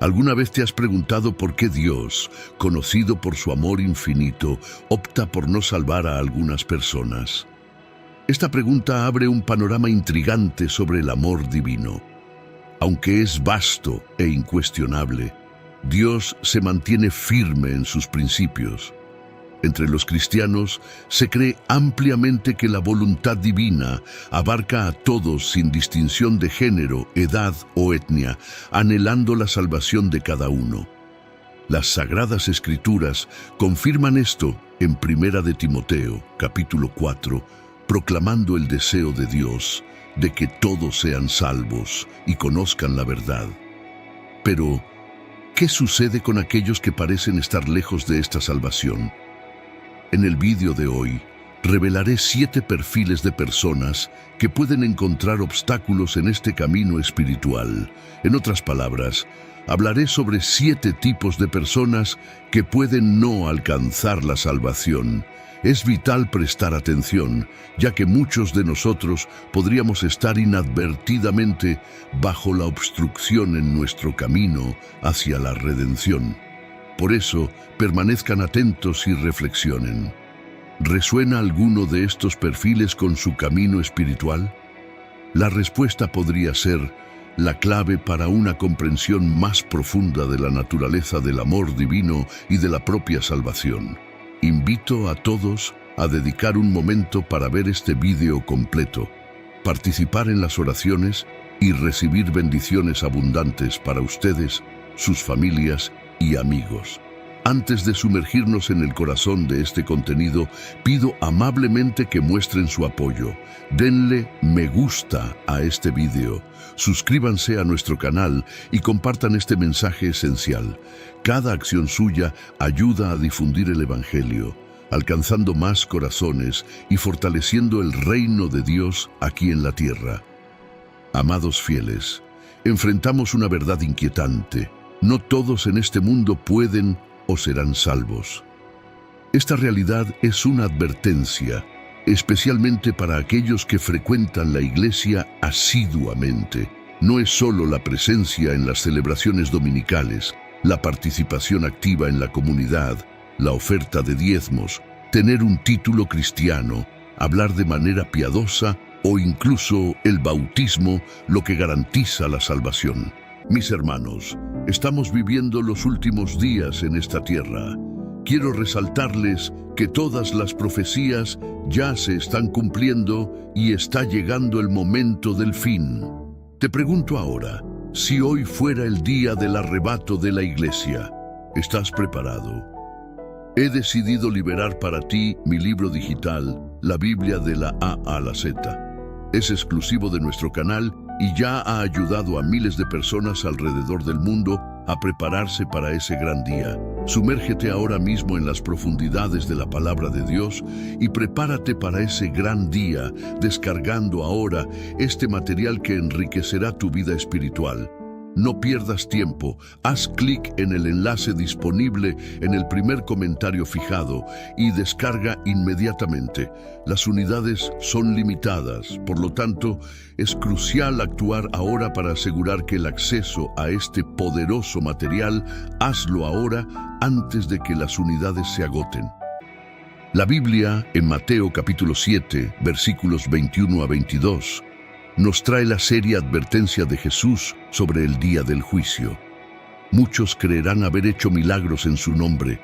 ¿Alguna vez te has preguntado por qué Dios, conocido por su amor infinito, opta por no salvar a algunas personas? Esta pregunta abre un panorama intrigante sobre el amor divino. Aunque es vasto e incuestionable, Dios se mantiene firme en sus principios. Entre los cristianos se cree ampliamente que la voluntad divina abarca a todos sin distinción de género, edad o etnia, anhelando la salvación de cada uno. Las Sagradas Escrituras confirman esto en 1 de Timoteo, capítulo 4, proclamando el deseo de Dios de que todos sean salvos y conozcan la verdad. Pero, ¿qué sucede con aquellos que parecen estar lejos de esta salvación? En el vídeo de hoy, revelaré 7 perfiles de personas que pueden encontrar obstáculos en este camino espiritual. En otras palabras, hablaré sobre 7 tipos de personas que pueden no alcanzar la salvación. Es vital prestar atención, ya que muchos de nosotros podríamos estar inadvertidamente bajo la obstrucción en nuestro camino hacia la redención. Por eso, permanezcan atentos y reflexionen. ¿Resuena alguno de estos perfiles con su camino espiritual? La respuesta podría ser la clave para una comprensión más profunda de la naturaleza del amor divino y de la propia salvación. Invito a todos a dedicar un momento para ver este vídeo completo, participar en las oraciones y recibir bendiciones abundantes para ustedes, sus familias y amigos. Antes de sumergirnos en el corazón de este contenido, pido amablemente que muestren su apoyo. Denle me gusta a este vídeo, suscríbanse a nuestro canal y compartan este mensaje esencial. Cada acción suya ayuda a difundir el Evangelio, alcanzando más corazones y fortaleciendo el reino de Dios aquí en la tierra. Amados fieles, enfrentamos una verdad inquietante. No todos en este mundo pueden o serán salvos. Esta realidad es una advertencia, especialmente para aquellos que frecuentan la iglesia asiduamente. No es solo la presencia en las celebraciones dominicales, la participación activa en la comunidad, la oferta de diezmos, tener un título cristiano, hablar de manera piadosa o incluso el bautismo lo que garantiza la salvación. Mis hermanos, estamos viviendo los últimos días en esta tierra. Quiero resaltarles que todas las profecías ya se están cumpliendo y está llegando el momento del fin. Te pregunto ahora, si hoy fuera el día del arrebato de la iglesia, ¿estás preparado? He decidido liberar para ti mi libro digital, la Biblia de la A a la Z. Es exclusivo de nuestro canal y ya ha ayudado a miles de personas alrededor del mundo a prepararse para ese gran día. Sumérgete ahora mismo en las profundidades de la palabra de Dios y prepárate para ese gran día, descargando ahora este material que enriquecerá tu vida espiritual. No pierdas tiempo, haz clic en el enlace disponible en el primer comentario fijado y descarga inmediatamente. Las unidades son limitadas, por lo tanto, es crucial actuar ahora para asegurar que el acceso a este poderoso material, hazlo ahora antes de que las unidades se agoten. La Biblia, en Mateo capítulo 7, versículos 21 a 22, nos trae la seria advertencia de Jesús sobre el día del juicio. Muchos creerán haber hecho milagros en su nombre,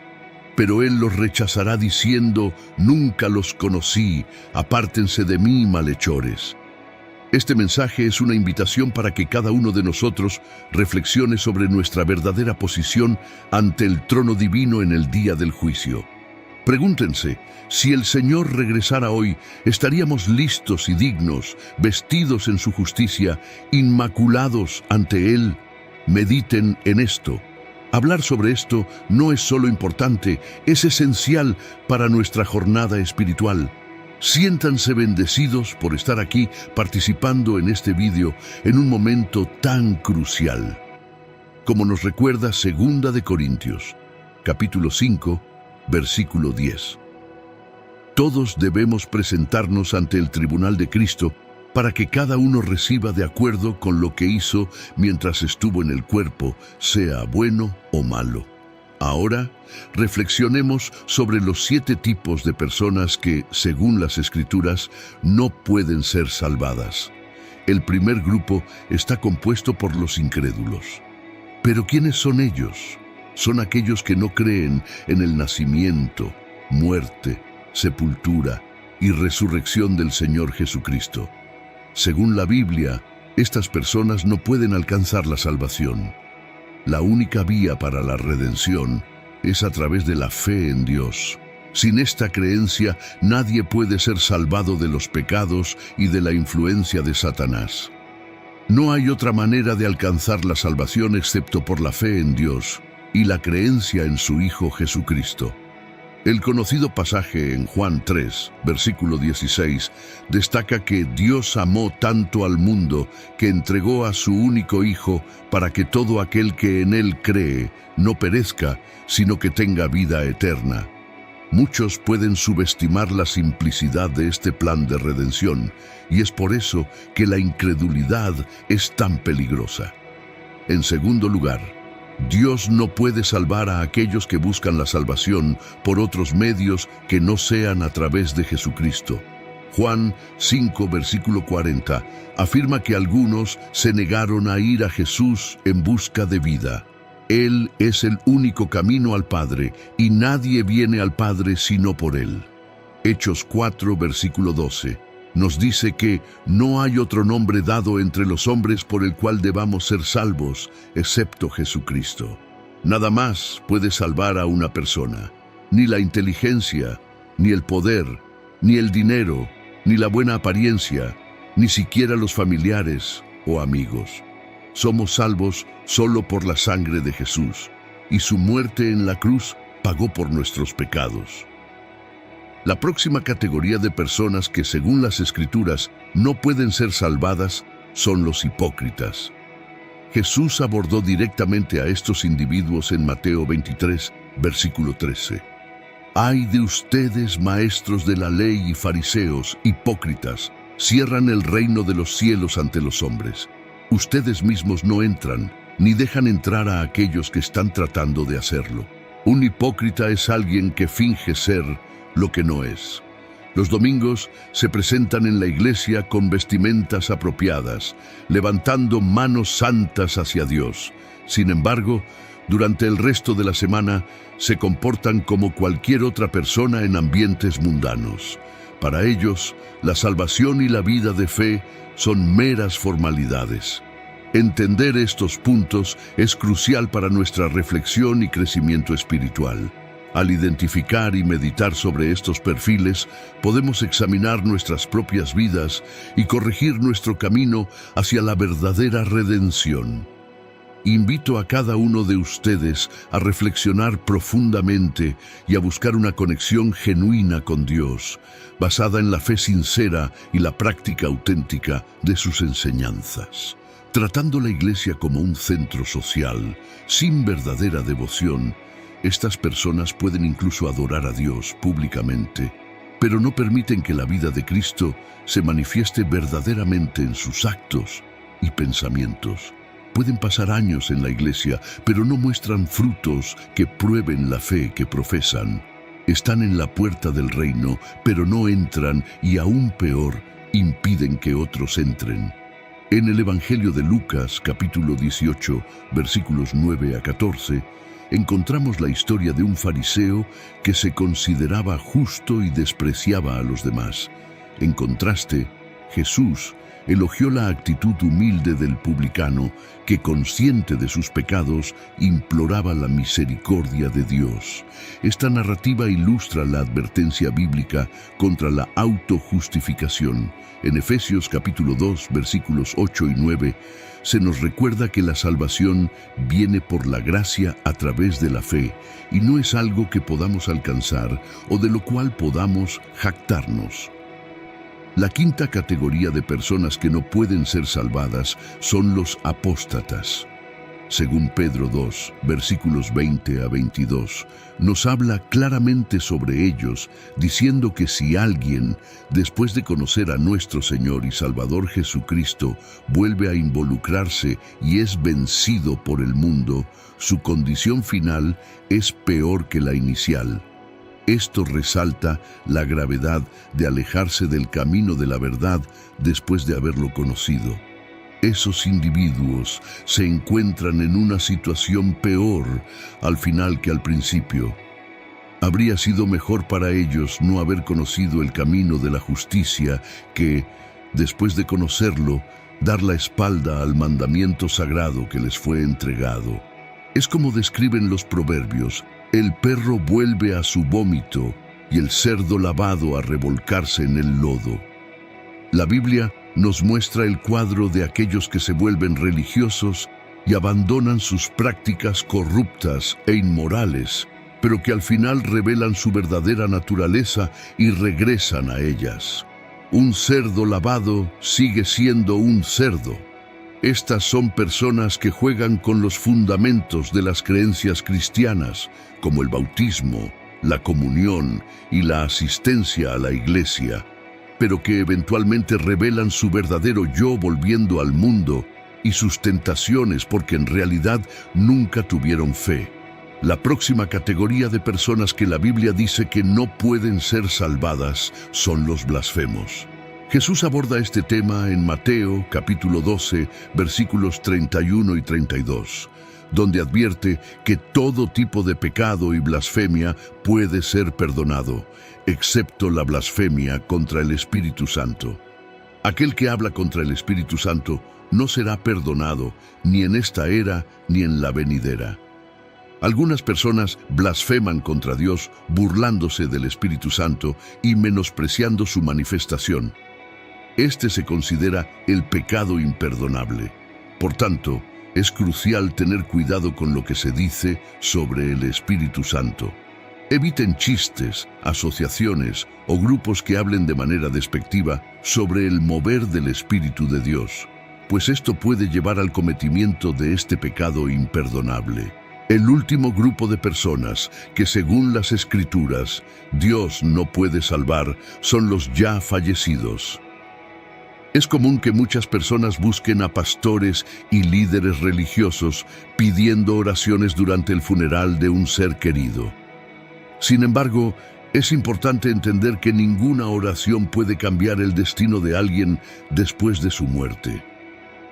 pero Él los rechazará diciendo, «Nunca los conocí, apártense de mí, malhechores». Este mensaje es una invitación para que cada uno de nosotros reflexione sobre nuestra verdadera posición ante el trono divino en el día del juicio. Pregúntense, si el Señor regresara hoy, ¿estaríamos listos y dignos, vestidos en su justicia, inmaculados ante Él? Mediten en esto. Hablar sobre esto no es solo importante, es esencial para nuestra jornada espiritual. Siéntanse bendecidos por estar aquí participando en este vídeo en un momento tan crucial. Como nos recuerda 2 de Corintios, capítulo 5, versículo 10. Todos debemos presentarnos ante el tribunal de Cristo para que cada uno reciba de acuerdo con lo que hizo mientras estuvo en el cuerpo, sea bueno o malo. Ahora, reflexionemos sobre los 7 tipos de personas que, según las Escrituras, no pueden ser salvadas. El primer grupo está compuesto por los incrédulos. ¿Pero quiénes son ellos? Son aquellos que no creen en el nacimiento, muerte, sepultura y resurrección del Señor Jesucristo. Según la Biblia, estas personas no pueden alcanzar la salvación. La única vía para la redención es a través de la fe en Dios. Sin esta creencia, nadie puede ser salvado de los pecados y de la influencia de Satanás. No hay otra manera de alcanzar la salvación excepto por la fe en Dios y la creencia en su Hijo Jesucristo. El conocido pasaje en Juan 3, versículo 16, destaca que Dios amó tanto al mundo que entregó a su único Hijo para que todo aquel que en Él cree no perezca, sino que tenga vida eterna. Muchos pueden subestimar la simplicidad de este plan de redención, y es por eso que la incredulidad es tan peligrosa. En segundo lugar, Dios no puede salvar a aquellos que buscan la salvación por otros medios que no sean a través de Jesucristo. Juan 5, versículo 40, afirma que algunos se negaron a ir a Jesús en busca de vida. Él es el único camino al Padre, y nadie viene al Padre sino por Él. Hechos 4, versículo 12, nos dice que no hay otro nombre dado entre los hombres por el cual debamos ser salvos, excepto Jesucristo. Nada más puede salvar a una persona. Ni la inteligencia, ni el poder, ni el dinero, ni la buena apariencia, ni siquiera los familiares o amigos. Somos salvos solo por la sangre de Jesús, y su muerte en la cruz pagó por nuestros pecados. La próxima categoría de personas que, según las Escrituras, no pueden ser salvadas son los hipócritas. Jesús abordó directamente a estos individuos en Mateo 23, versículo 13. «Ay de ustedes, maestros de la ley y fariseos, hipócritas, cierran el reino de los cielos ante los hombres. Ustedes mismos no entran, ni dejan entrar a aquellos que están tratando de hacerlo». Un hipócrita es alguien que finge ser lo que no es. Los domingos se presentan en la iglesia con vestimentas apropiadas, levantando manos santas hacia Dios. Sin embargo, durante el resto de la semana se comportan como cualquier otra persona en ambientes mundanos. Para ellos, la salvación y la vida de fe son meras formalidades. Entender estos puntos es crucial para nuestra reflexión y crecimiento espiritual. Al identificar y meditar sobre estos perfiles, podemos examinar nuestras propias vidas y corregir nuestro camino hacia la verdadera redención. Invito a cada uno de ustedes a reflexionar profundamente y a buscar una conexión genuina con Dios, basada en la fe sincera y la práctica auténtica de sus enseñanzas. Tratando la iglesia como un centro social, sin verdadera devoción, estas personas pueden incluso adorar a Dios públicamente, pero no permiten que la vida de Cristo se manifieste verdaderamente en sus actos y pensamientos. Pueden pasar años en la iglesia, pero no muestran frutos que prueben la fe que profesan. Están en la puerta del reino, pero no entran y, aún peor, impiden que otros entren. En el Evangelio de Lucas, capítulo 18, versículos 9 a 14, encontramos la historia de un fariseo que se consideraba justo y despreciaba a los demás. En contraste, Jesús elogió la actitud humilde del publicano que, consciente de sus pecados, imploraba la misericordia de Dios. Esta narrativa ilustra la advertencia bíblica contra la autojustificación. En Efesios capítulo 2, versículos 8 y 9, se nos recuerda que la salvación viene por la gracia a través de la fe y no es algo que podamos alcanzar o de lo cual podamos jactarnos. La quinta categoría de personas que no pueden ser salvadas son los apóstatas. según Pedro 2, versículos 20 a 22, nos habla claramente sobre ellos, diciendo que si alguien, después de conocer a nuestro Señor y Salvador Jesucristo, vuelve a involucrarse y es vencido por el mundo, su condición final es peor que la inicial. Esto resalta la gravedad de alejarse del camino de la verdad después de haberlo conocido. Esos individuos se encuentran en una situación peor al final que al principio. Habría sido mejor para ellos no haber conocido el camino de la justicia que, después de conocerlo, dar la espalda al mandamiento sagrado que les fue entregado. Es como describen los proverbios: el perro vuelve a su vómito y el cerdo lavado a revolcarse en el lodo. La Biblia nos muestra el cuadro de aquellos que se vuelven religiosos y abandonan sus prácticas corruptas e inmorales, pero que al final revelan su verdadera naturaleza y regresan a ellas. Un cerdo lavado sigue siendo un cerdo. Estas son personas que juegan con los fundamentos de las creencias cristianas, como el bautismo, la comunión y la asistencia a la iglesia, pero que eventualmente revelan su verdadero yo volviendo al mundo y sus tentaciones porque en realidad nunca tuvieron fe. La próxima categoría de personas que la Biblia dice que no pueden ser salvadas son los blasfemos. Jesús aborda este tema en Mateo capítulo 12, versículos 31 y 32, donde advierte que todo tipo de pecado y blasfemia puede ser perdonado, excepto la blasfemia contra el Espíritu Santo. Aquel que habla contra el Espíritu Santo no será perdonado ni en esta era ni en la venidera. Algunas personas blasfeman contra Dios burlándose del Espíritu Santo y menospreciando su manifestación. Este se considera el pecado imperdonable. Por tanto, es crucial tener cuidado con lo que se dice sobre el Espíritu Santo. Eviten chistes, asociaciones o grupos que hablen de manera despectiva sobre el mover del Espíritu de Dios, pues esto puede llevar al cometimiento de este pecado imperdonable. El último grupo de personas que, según las Escrituras, Dios no puede salvar son los ya fallecidos. Es común que muchas personas busquen a pastores y líderes religiosos pidiendo oraciones durante el funeral de un ser querido. Sin embargo, es importante entender que ninguna oración puede cambiar el destino de alguien después de su muerte.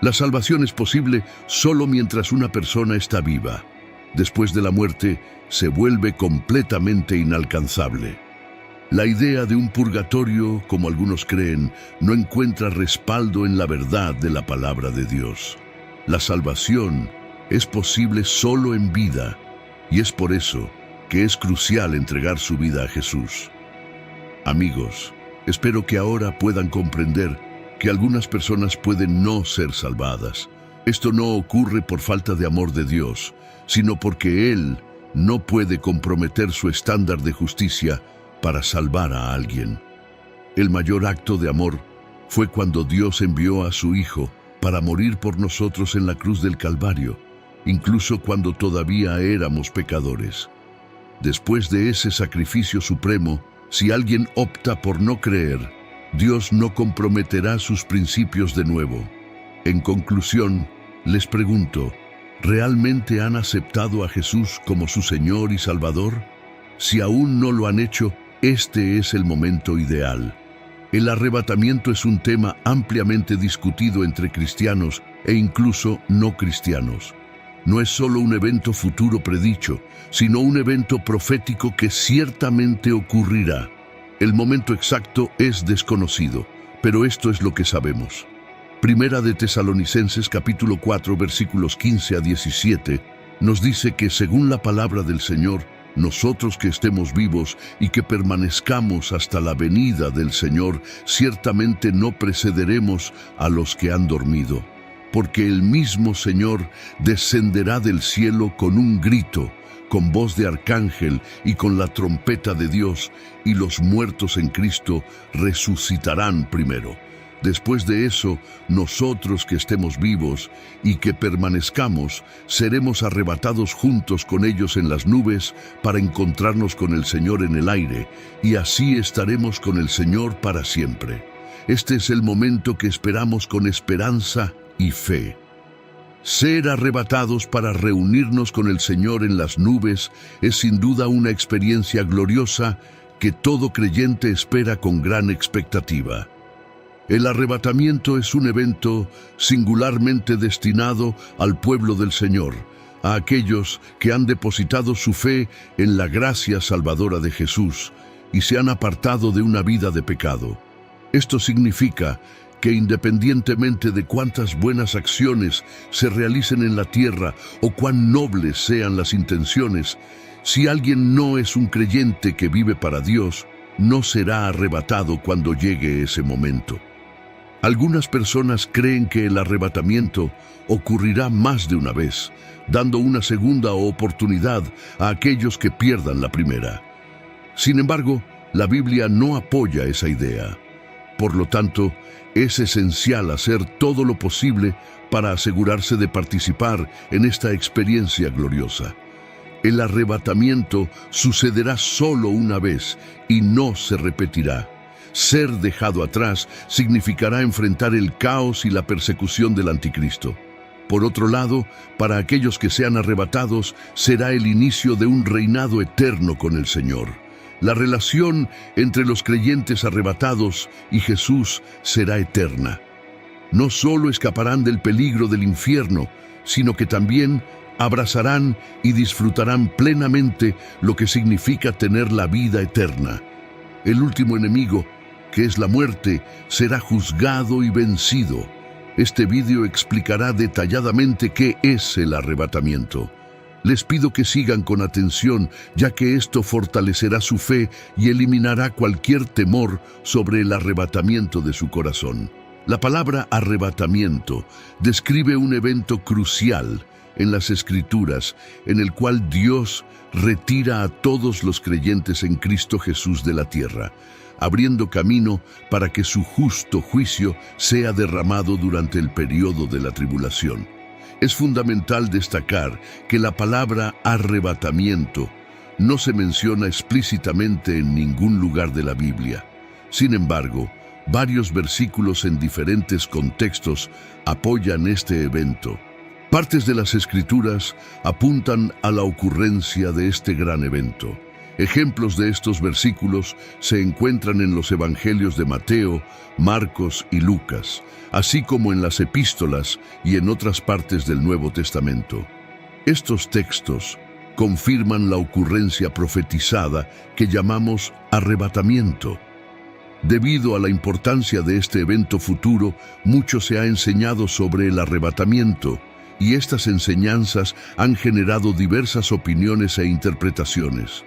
La salvación es posible solo mientras una persona está viva. Después de la muerte, se vuelve completamente inalcanzable. La idea de un purgatorio, como algunos creen, no encuentra respaldo en la verdad de la palabra de Dios. La salvación es posible solo en vida, y es por eso que es crucial entregar su vida a Jesús. Amigos, espero que ahora puedan comprender que algunas personas pueden no ser salvadas. Esto no ocurre por falta de amor de Dios, sino porque Él no puede comprometer su estándar de justicia para salvar a alguien. El mayor acto de amor fue cuando Dios envió a su Hijo para morir por nosotros en la cruz del Calvario, incluso cuando todavía éramos pecadores. Después de ese sacrificio supremo, si alguien opta por no creer, Dios no comprometerá sus principios de nuevo. En conclusión, les pregunto, ¿realmente han aceptado a Jesús como su Señor y Salvador? Si aún no lo han hecho, este es el momento ideal. El arrebatamiento es un tema ampliamente discutido entre cristianos e incluso no cristianos. No es solo un evento futuro predicho, sino un evento profético que ciertamente ocurrirá. El momento exacto es desconocido, pero esto es lo que sabemos. Primera de Tesalonicenses capítulo 4 versículos 15 a 17 nos dice que según la palabra del Señor, nosotros que estemos vivos y que permanezcamos hasta la venida del Señor, ciertamente no precederemos a los que han dormido, porque el mismo Señor descenderá del cielo con un grito, con voz de arcángel y con la trompeta de Dios, y los muertos en Cristo resucitarán primero. Después de eso, nosotros que estemos vivos y que permanezcamos, seremos arrebatados juntos con ellos en las nubes para encontrarnos con el Señor en el aire, y así estaremos con el Señor para siempre. Este es el momento que esperamos con esperanza y fe. Ser arrebatados para reunirnos con el Señor en las nubes es sin duda una experiencia gloriosa que todo creyente espera con gran expectativa. El arrebatamiento es un evento singularmente destinado al pueblo del Señor, a aquellos que han depositado su fe en la gracia salvadora de Jesús y se han apartado de una vida de pecado. Esto significa que independientemente de cuántas buenas acciones se realicen en la tierra o cuán nobles sean las intenciones, si alguien no es un creyente que vive para Dios, no será arrebatado cuando llegue ese momento. Algunas personas creen que el arrebatamiento ocurrirá más de una vez, dando una segunda oportunidad a aquellos que pierdan la primera. Sin embargo, la Biblia no apoya esa idea. Por lo tanto, es esencial hacer todo lo posible para asegurarse de participar en esta experiencia gloriosa. El arrebatamiento sucederá solo una vez y no se repetirá. Ser dejado atrás significará enfrentar el caos y la persecución del anticristo. Por otro lado, para aquellos que sean arrebatados, será el inicio de un reinado eterno con el Señor. La relación entre los creyentes arrebatados y Jesús será eterna. No solo escaparán del peligro del infierno, sino que también abrazarán y disfrutarán plenamente lo que significa tener la vida eterna. El último enemigo, que es la muerte, será juzgado y vencido. Este vídeo explicará detalladamente qué es el arrebatamiento. Les pido que sigan con atención, ya que esto fortalecerá su fe y eliminará cualquier temor sobre el arrebatamiento de su corazón. La palabra arrebatamiento describe un evento crucial en las Escrituras, en el cual Dios retira a todos los creyentes en Cristo Jesús de la tierra, abriendo camino para que su justo juicio sea derramado durante el periodo de la tribulación. Es fundamental destacar que la palabra arrebatamiento no se menciona explícitamente en ningún lugar de la Biblia. Sin embargo, varios versículos en diferentes contextos apoyan este evento. Partes de las Escrituras apuntan a la ocurrencia de este gran evento. Ejemplos de estos versículos se encuentran en los Evangelios de Mateo, Marcos y Lucas, así como en las epístolas y en otras partes del Nuevo Testamento. Estos textos confirman la ocurrencia profetizada que llamamos arrebatamiento. Debido a la importancia de este evento futuro, mucho se ha enseñado sobre el arrebatamiento, y estas enseñanzas han generado diversas opiniones e interpretaciones.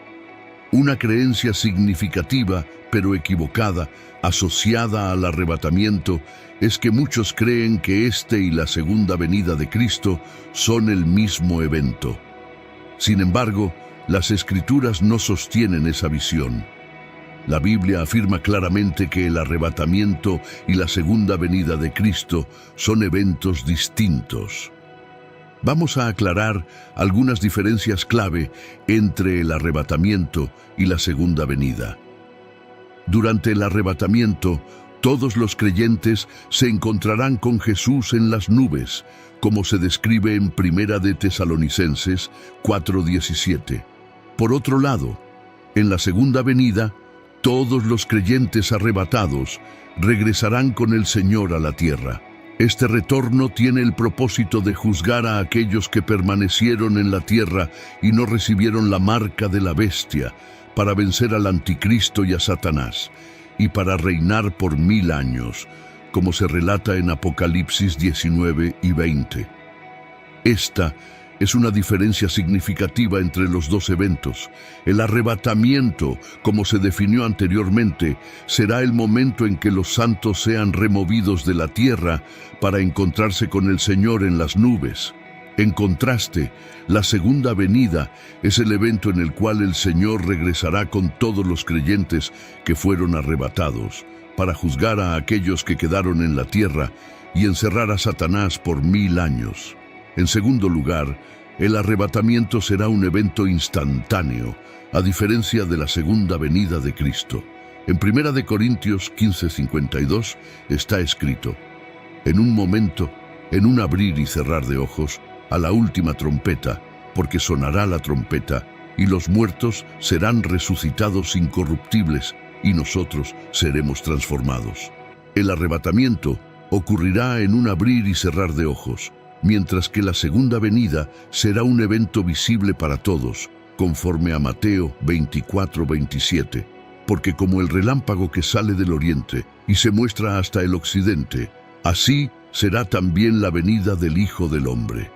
Una creencia significativa, pero equivocada, asociada al arrebatamiento, es que muchos creen que este y la segunda venida de Cristo son el mismo evento. Sin embargo, las Escrituras no sostienen esa visión. La Biblia afirma claramente que el arrebatamiento y la segunda venida de Cristo son eventos distintos. Vamos a aclarar algunas diferencias clave entre el arrebatamiento y la segunda venida. Durante el arrebatamiento, todos los creyentes se encontrarán con Jesús en las nubes, como se describe en 1 de Tesalonicenses 4:17. Por otro lado, en la segunda venida, todos los creyentes arrebatados regresarán con el Señor a la tierra. Este retorno tiene el propósito de juzgar a aquellos que permanecieron en la tierra y no recibieron la marca de la bestia, para vencer al anticristo y a Satanás, y para reinar por 1000 años, como se relata en Apocalipsis 19 y 20. Esta es una diferencia significativa entre los dos eventos. El arrebatamiento, como se definió anteriormente, será el momento en que los santos sean removidos de la tierra para encontrarse con el Señor en las nubes. En contraste, la segunda venida es el evento en el cual el Señor regresará con todos los creyentes que fueron arrebatados, para juzgar a aquellos que quedaron en la tierra y encerrar a Satanás por 1000 años. En segundo lugar, el arrebatamiento será un evento instantáneo, a diferencia de la segunda venida de Cristo. En 1 Corintios 15:52 está escrito: en un momento, en un abrir y cerrar de ojos, a la última trompeta, porque sonará la trompeta, y los muertos serán resucitados incorruptibles, y nosotros seremos transformados. El arrebatamiento ocurrirá en un abrir y cerrar de ojos, mientras que la segunda venida será un evento visible para todos, conforme a Mateo 24:27, porque como el relámpago que sale del oriente y se muestra hasta el occidente, así será también la venida del Hijo del Hombre.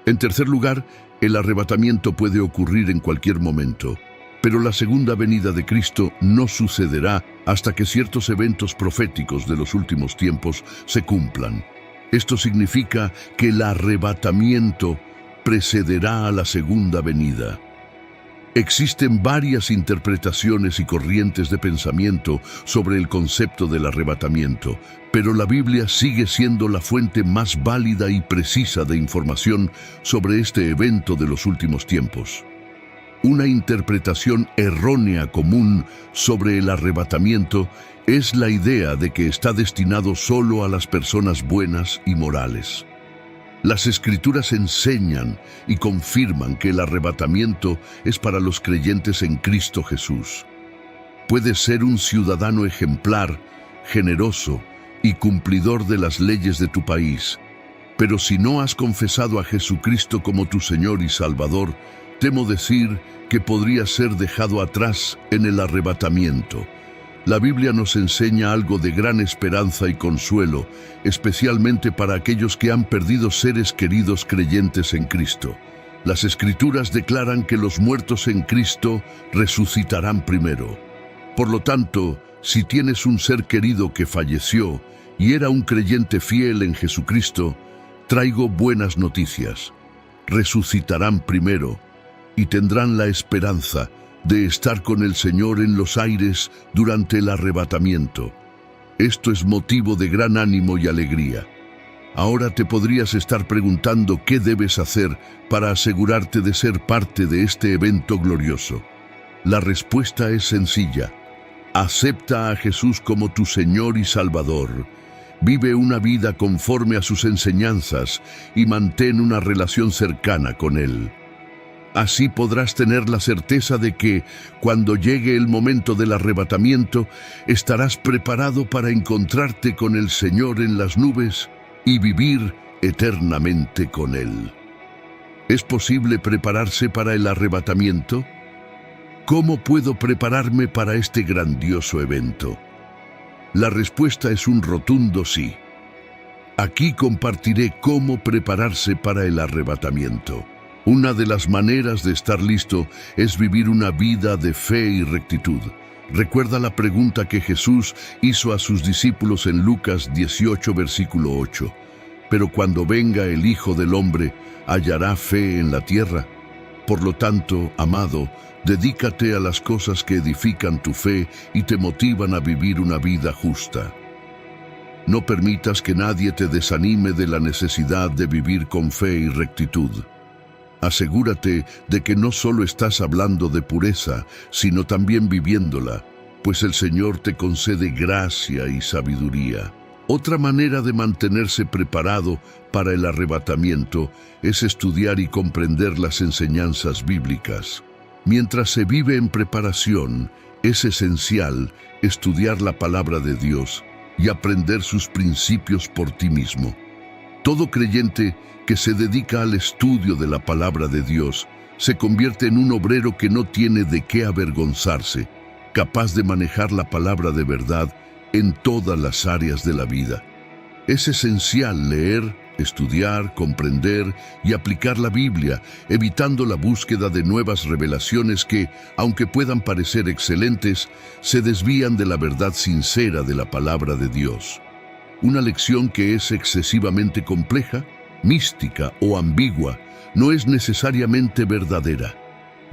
En tercer lugar, el arrebatamiento puede ocurrir en cualquier momento, pero la segunda venida de Cristo no sucederá hasta que ciertos eventos proféticos de los últimos tiempos se cumplan. Esto significa que el arrebatamiento precederá a la segunda venida. Existen varias interpretaciones y corrientes de pensamiento sobre el concepto del arrebatamiento, pero la Biblia sigue siendo la fuente más válida y precisa de información sobre este evento de los últimos tiempos. Una interpretación errónea común sobre el arrebatamiento es la idea de que está destinado solo a las personas buenas y morales. Las Escrituras enseñan y confirman que el arrebatamiento es para los creyentes en Cristo Jesús. Puedes ser un ciudadano ejemplar, generoso y cumplidor de las leyes de tu país, pero si no has confesado a Jesucristo como tu Señor y Salvador, temo decir que podrías ser dejado atrás en el arrebatamiento. La Biblia nos enseña algo de gran esperanza y consuelo, especialmente para aquellos que han perdido seres queridos creyentes en Cristo. Las Escrituras declaran que los muertos en Cristo resucitarán primero. Por lo tanto, si tienes un ser querido que falleció y era un creyente fiel en Jesucristo, traigo buenas noticias. Resucitarán primero y tendrán la esperanza de estar con el Señor en los aires durante el arrebatamiento. Esto es motivo de gran ánimo y alegría. Ahora te podrías estar preguntando qué debes hacer para asegurarte de ser parte de este evento glorioso. La respuesta es sencilla. Acepta a Jesús como tu Señor y Salvador. Vive una vida conforme a sus enseñanzas y mantén una relación cercana con Él. Así podrás tener la certeza de que, cuando llegue el momento del arrebatamiento, estarás preparado para encontrarte con el Señor en las nubes y vivir eternamente con Él. ¿Es posible prepararse para el arrebatamiento? ¿Cómo puedo prepararme para este grandioso evento? La respuesta es un rotundo sí. Aquí compartiré cómo prepararse para el arrebatamiento. Una de las maneras de estar listo es vivir una vida de fe y rectitud. Recuerda la pregunta que Jesús hizo a sus discípulos en Lucas 18, versículo 8. Pero cuando venga el Hijo del Hombre, ¿hallará fe en la tierra? Por lo tanto, amado, dedícate a las cosas que edifican tu fe y te motivan a vivir una vida justa. No permitas que nadie te desanime de la necesidad de vivir con fe y rectitud. Asegúrate de que no solo estás hablando de pureza, sino también viviéndola, pues el Señor te concede gracia y sabiduría. Otra manera de mantenerse preparado para el arrebatamiento es estudiar y comprender las enseñanzas bíblicas. Mientras se vive en preparación, es esencial estudiar la palabra de Dios y aprender sus principios por ti mismo. Todo creyente que se dedica al estudio de la palabra de Dios se convierte en un obrero que no tiene de qué avergonzarse, capaz de manejar la palabra de verdad en todas las áreas de la vida. Es esencial leer, estudiar, comprender y aplicar la Biblia, evitando la búsqueda de nuevas revelaciones que, aunque puedan parecer excelentes, se desvían de la verdad sincera de la palabra de Dios. Una lección que es excesivamente compleja, mística o ambigua no es necesariamente verdadera.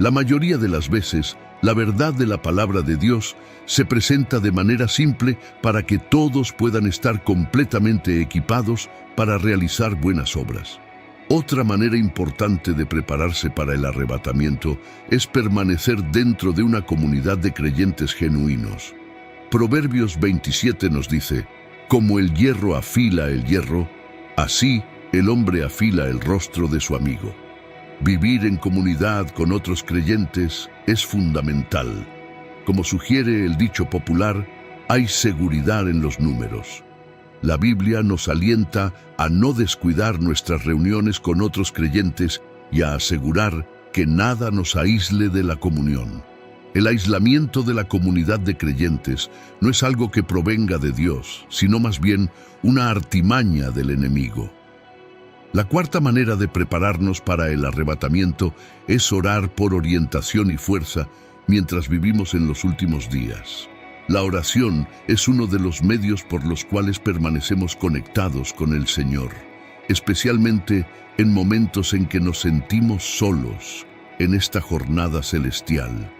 La mayoría de las veces, La verdad de la palabra de Dios se presenta de manera simple para que todos puedan estar completamente equipados para realizar buenas obras. Otra manera importante de prepararse para el arrebatamiento es permanecer dentro de una comunidad de creyentes genuinos. Proverbios 27 nos dice: como el hierro afila el hierro, así el hombre afila el rostro de su amigo. Vivir en comunidad con otros creyentes es fundamental. Como sugiere el dicho popular, hay seguridad en los números. La Biblia nos alienta a no descuidar nuestras reuniones con otros creyentes y a asegurar que nada nos aísle de la comunión. El aislamiento de la comunidad de creyentes no es algo que provenga de Dios, sino más bien una artimaña del enemigo. La cuarta manera de prepararnos para el arrebatamiento es orar por orientación y fuerza mientras vivimos en los últimos días. La oración es uno de los medios por los cuales permanecemos conectados con el Señor, especialmente en momentos en que nos sentimos solos en esta jornada celestial.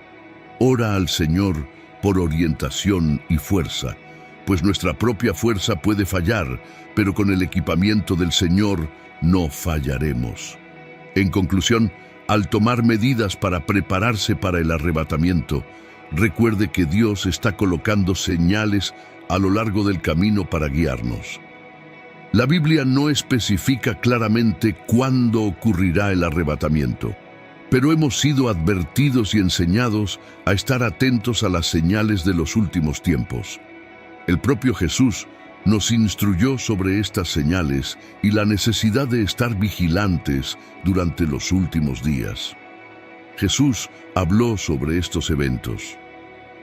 Ora al Señor por orientación y fuerza, pues nuestra propia fuerza puede fallar, pero con el equipamiento del Señor no fallaremos. En conclusión, al tomar medidas para prepararse para el arrebatamiento, recuerde que Dios está colocando señales a lo largo del camino para guiarnos. La Biblia no especifica claramente cuándo ocurrirá el arrebatamiento, pero hemos sido advertidos y enseñados a estar atentos a las señales de los últimos tiempos. El propio Jesús nos instruyó sobre estas señales y la necesidad de estar vigilantes durante los últimos días. Jesús habló sobre estos eventos.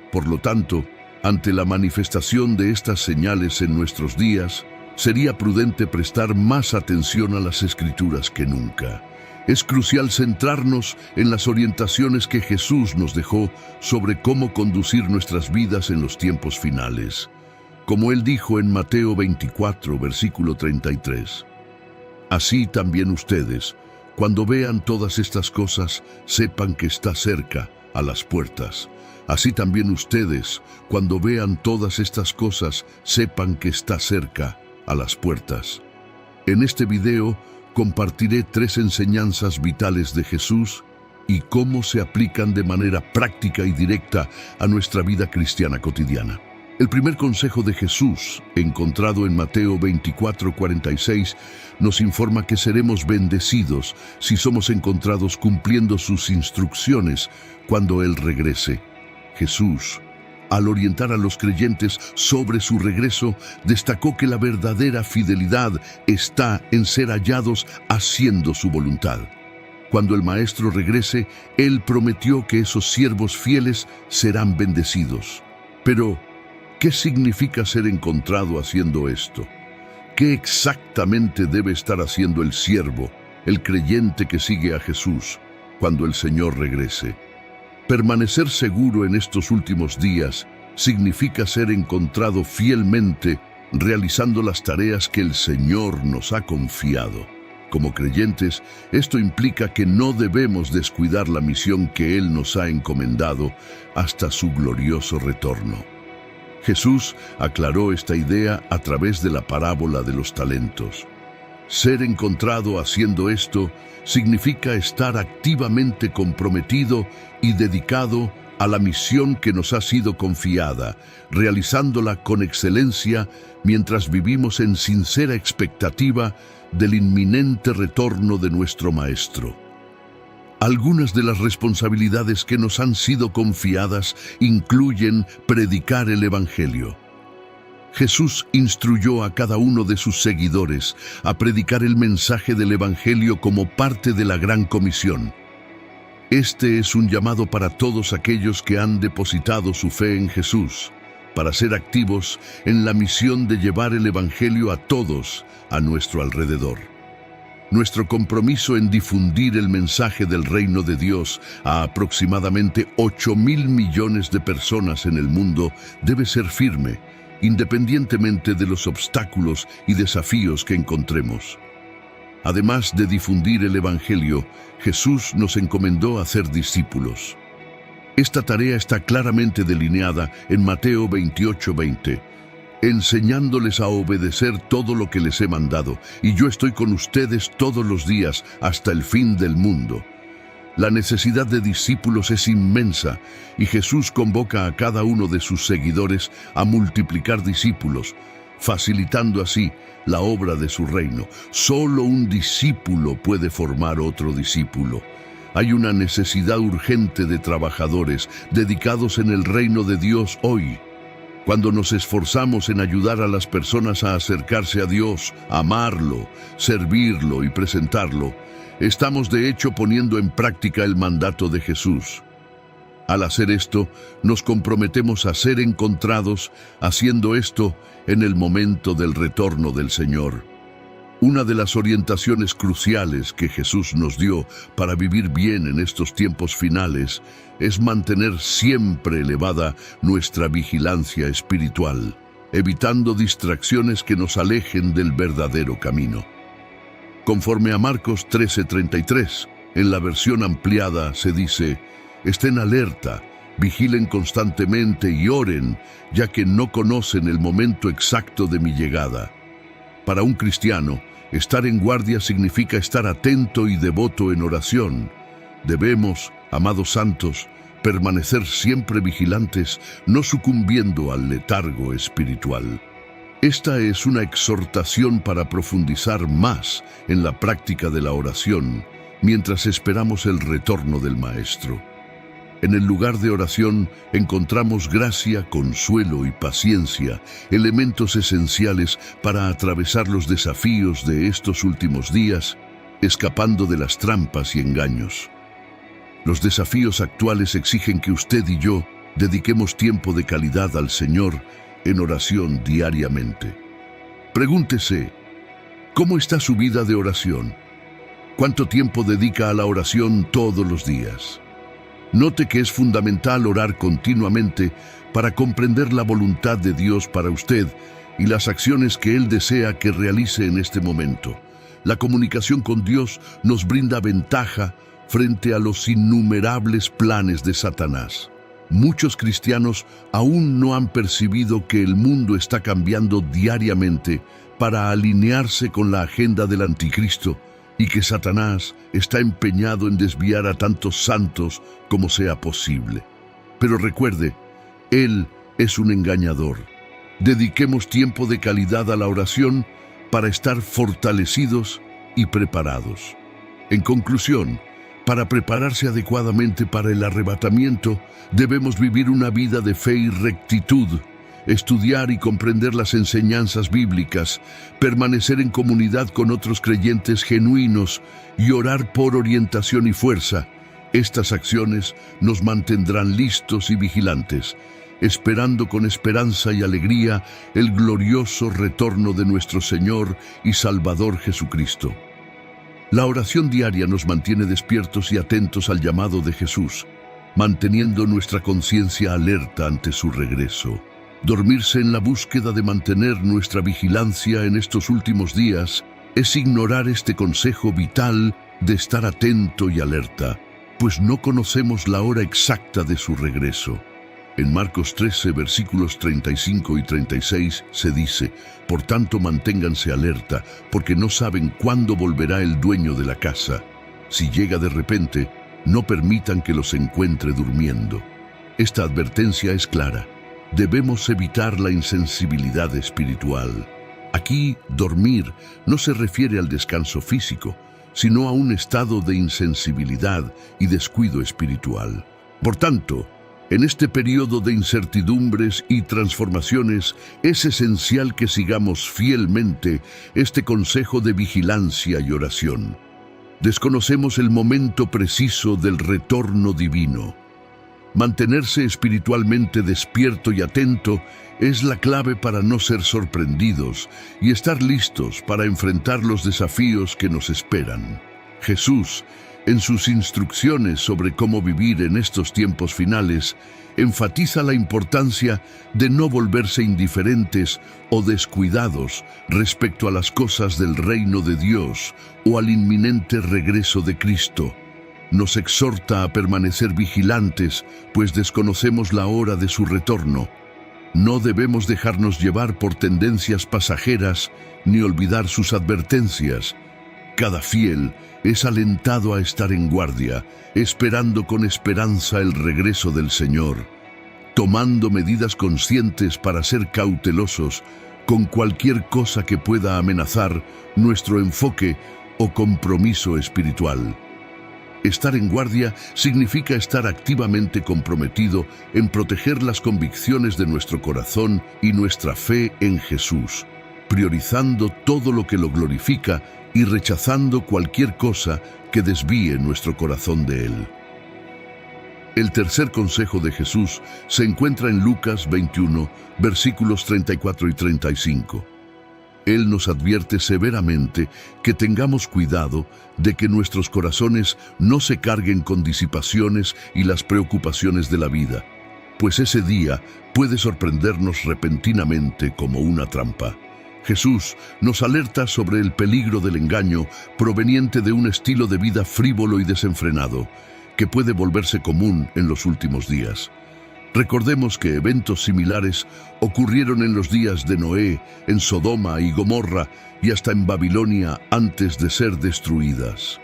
Por lo tanto, ante la manifestación de estas señales en nuestros días, sería prudente prestar más atención a las Escrituras que nunca. Es crucial centrarnos en las orientaciones que Jesús nos dejó sobre cómo conducir nuestras vidas en los tiempos finales. Como Él dijo en Mateo 24, versículo 33. Así también ustedes, cuando vean todas estas cosas, sepan que está cerca, a las puertas. Así también ustedes, cuando vean todas estas cosas, sepan que está cerca, a las puertas. En este video compartiré 3 enseñanzas vitales de Jesús y cómo se aplican de manera práctica y directa a nuestra vida cristiana cotidiana. El primer consejo de Jesús, encontrado en Mateo 24:46, nos informa que seremos bendecidos si somos encontrados cumpliendo sus instrucciones cuando Él regrese. Jesús, al orientar a los creyentes sobre su regreso, destacó que la verdadera fidelidad está en ser hallados haciendo su voluntad. Cuando el Maestro regrese, Él prometió que esos siervos fieles serán bendecidos. Pero, ¿qué significa ser encontrado haciendo esto? ¿Qué exactamente debe estar haciendo el siervo, el creyente que sigue a Jesús, cuando el Señor regrese? Permanecer seguro en estos últimos días significa ser encontrado fielmente realizando las tareas que el Señor nos ha confiado. Como creyentes, esto implica que no debemos descuidar la misión que Él nos ha encomendado hasta su glorioso retorno. Jesús aclaró esta idea a través de la parábola de los talentos. Ser encontrado haciendo esto significa estar activamente comprometido y dedicado a la misión que nos ha sido confiada, realizándola con excelencia mientras vivimos en sincera expectativa del inminente retorno de nuestro Maestro. Algunas de las responsabilidades que nos han sido confiadas incluyen predicar el Evangelio. Jesús instruyó a cada uno de sus seguidores a predicar el mensaje del Evangelio como parte de la Gran Comisión. Este es un llamado para todos aquellos que han depositado su fe en Jesús, para ser activos en la misión de llevar el Evangelio a todos a nuestro alrededor. Nuestro compromiso en difundir el mensaje del reino de Dios a aproximadamente 8.000 millones de personas en el mundo debe ser firme, independientemente de los obstáculos y desafíos que encontremos. Además de difundir el Evangelio, Jesús nos encomendó a hacer discípulos. Esta tarea está claramente delineada en Mateo 28:20, enseñándoles a obedecer todo lo que les he mandado, y yo estoy con ustedes todos los días hasta el fin del mundo. La necesidad de discípulos es inmensa, y Jesús convoca a cada uno de sus seguidores a multiplicar discípulos, facilitando así la obra de su reino. Solo un discípulo puede formar otro discípulo. Hay una necesidad urgente de trabajadores dedicados en el reino de Dios hoy. Cuando nos esforzamos en ayudar a las personas a acercarse a Dios, amarlo, servirlo y presentarlo, estamos de hecho poniendo en práctica el mandato de Jesús. Al hacer esto, nos comprometemos a ser encontrados haciendo esto en el momento del retorno del Señor. Una de las orientaciones cruciales que Jesús nos dio para vivir bien en estos tiempos finales es mantener siempre elevada nuestra vigilancia espiritual, evitando distracciones que nos alejen del verdadero camino. Conforme a Marcos 13:33, en la versión ampliada se dice: estén alerta, vigilen constantemente y oren, ya que no conocen el momento exacto de mi llegada. Para un cristiano, estar en guardia significa estar atento y devoto en oración. Debemos, amados santos, permanecer siempre vigilantes, no sucumbiendo al letargo espiritual. Esta es una exhortación para profundizar más en la práctica de la oración, mientras esperamos el retorno del Maestro. En el lugar de oración encontramos gracia, consuelo y paciencia, elementos esenciales para atravesar los desafíos de estos últimos días, escapando de las trampas y engaños. Los desafíos actuales exigen que usted y yo dediquemos tiempo de calidad al Señor en oración diariamente. Pregúntese, ¿cómo está su vida de oración? ¿Cuánto tiempo dedica a la oración todos los días? Note que es fundamental orar continuamente para comprender la voluntad de Dios para usted y las acciones que Él desea que realice en este momento. La comunicación con Dios nos brinda ventaja frente a los innumerables planes de Satanás. Muchos cristianos aún no han percibido que el mundo está cambiando diariamente para alinearse con la agenda del anticristo, y que Satanás está empeñado en desviar a tantos santos como sea posible. Pero recuerde, él es un engañador. Dediquemos tiempo de calidad a la oración para estar fortalecidos y preparados. En conclusión, para prepararse adecuadamente para el arrebatamiento, debemos vivir una vida de fe y rectitud, estudiar y comprender las enseñanzas bíblicas, permanecer en comunidad con otros creyentes genuinos y orar por orientación y fuerza. Estas acciones nos mantendrán listos y vigilantes, esperando con esperanza y alegría el glorioso retorno de nuestro Señor y Salvador Jesucristo. La oración diaria nos mantiene despiertos y atentos al llamado de Jesús, manteniendo nuestra conciencia alerta ante su regreso. Dormirse en la búsqueda de mantener nuestra vigilancia en estos últimos días es ignorar este consejo vital de estar atento y alerta, pues no conocemos la hora exacta de su regreso. En Marcos 13, versículos 35 y 36 se dice: por tanto manténganse alerta, porque no saben cuándo volverá el dueño de la casa. Si llega de repente, no permitan que los encuentre durmiendo. Esta advertencia es clara. Debemos evitar la insensibilidad espiritual. Aquí, dormir no se refiere al descanso físico, sino a un estado de insensibilidad y descuido espiritual. Por tanto, en este periodo de incertidumbres y transformaciones, es esencial que sigamos fielmente este consejo de vigilancia y oración. Desconocemos el momento preciso del retorno divino. Mantenerse espiritualmente despierto y atento es la clave para no ser sorprendidos y estar listos para enfrentar los desafíos que nos esperan. Jesús, en sus instrucciones sobre cómo vivir en estos tiempos finales, enfatiza la importancia de no volverse indiferentes o descuidados respecto a las cosas del reino de Dios o al inminente regreso de Cristo. Nos exhorta a permanecer vigilantes, pues desconocemos la hora de su retorno. No debemos dejarnos llevar por tendencias pasajeras ni olvidar sus advertencias. Cada fiel es alentado a estar en guardia, esperando con esperanza el regreso del Señor, tomando medidas conscientes para ser cautelosos con cualquier cosa que pueda amenazar nuestro enfoque o compromiso espiritual. Estar en guardia significa estar activamente comprometido en proteger las convicciones de nuestro corazón y nuestra fe en Jesús, priorizando todo lo que lo glorifica y rechazando cualquier cosa que desvíe nuestro corazón de Él. El tercer consejo de Jesús se encuentra en Lucas 21, versículos 34 y 35. Él nos advierte severamente que tengamos cuidado de que nuestros corazones no se carguen con disipaciones y las preocupaciones de la vida, pues ese día puede sorprendernos repentinamente como una trampa. Jesús nos alerta sobre el peligro del engaño proveniente de un estilo de vida frívolo y desenfrenado, que puede volverse común en los últimos días. Recordemos que eventos similares ocurrieron en los días de Noé, en Sodoma y Gomorra y hasta en Babilonia antes de ser destruidas.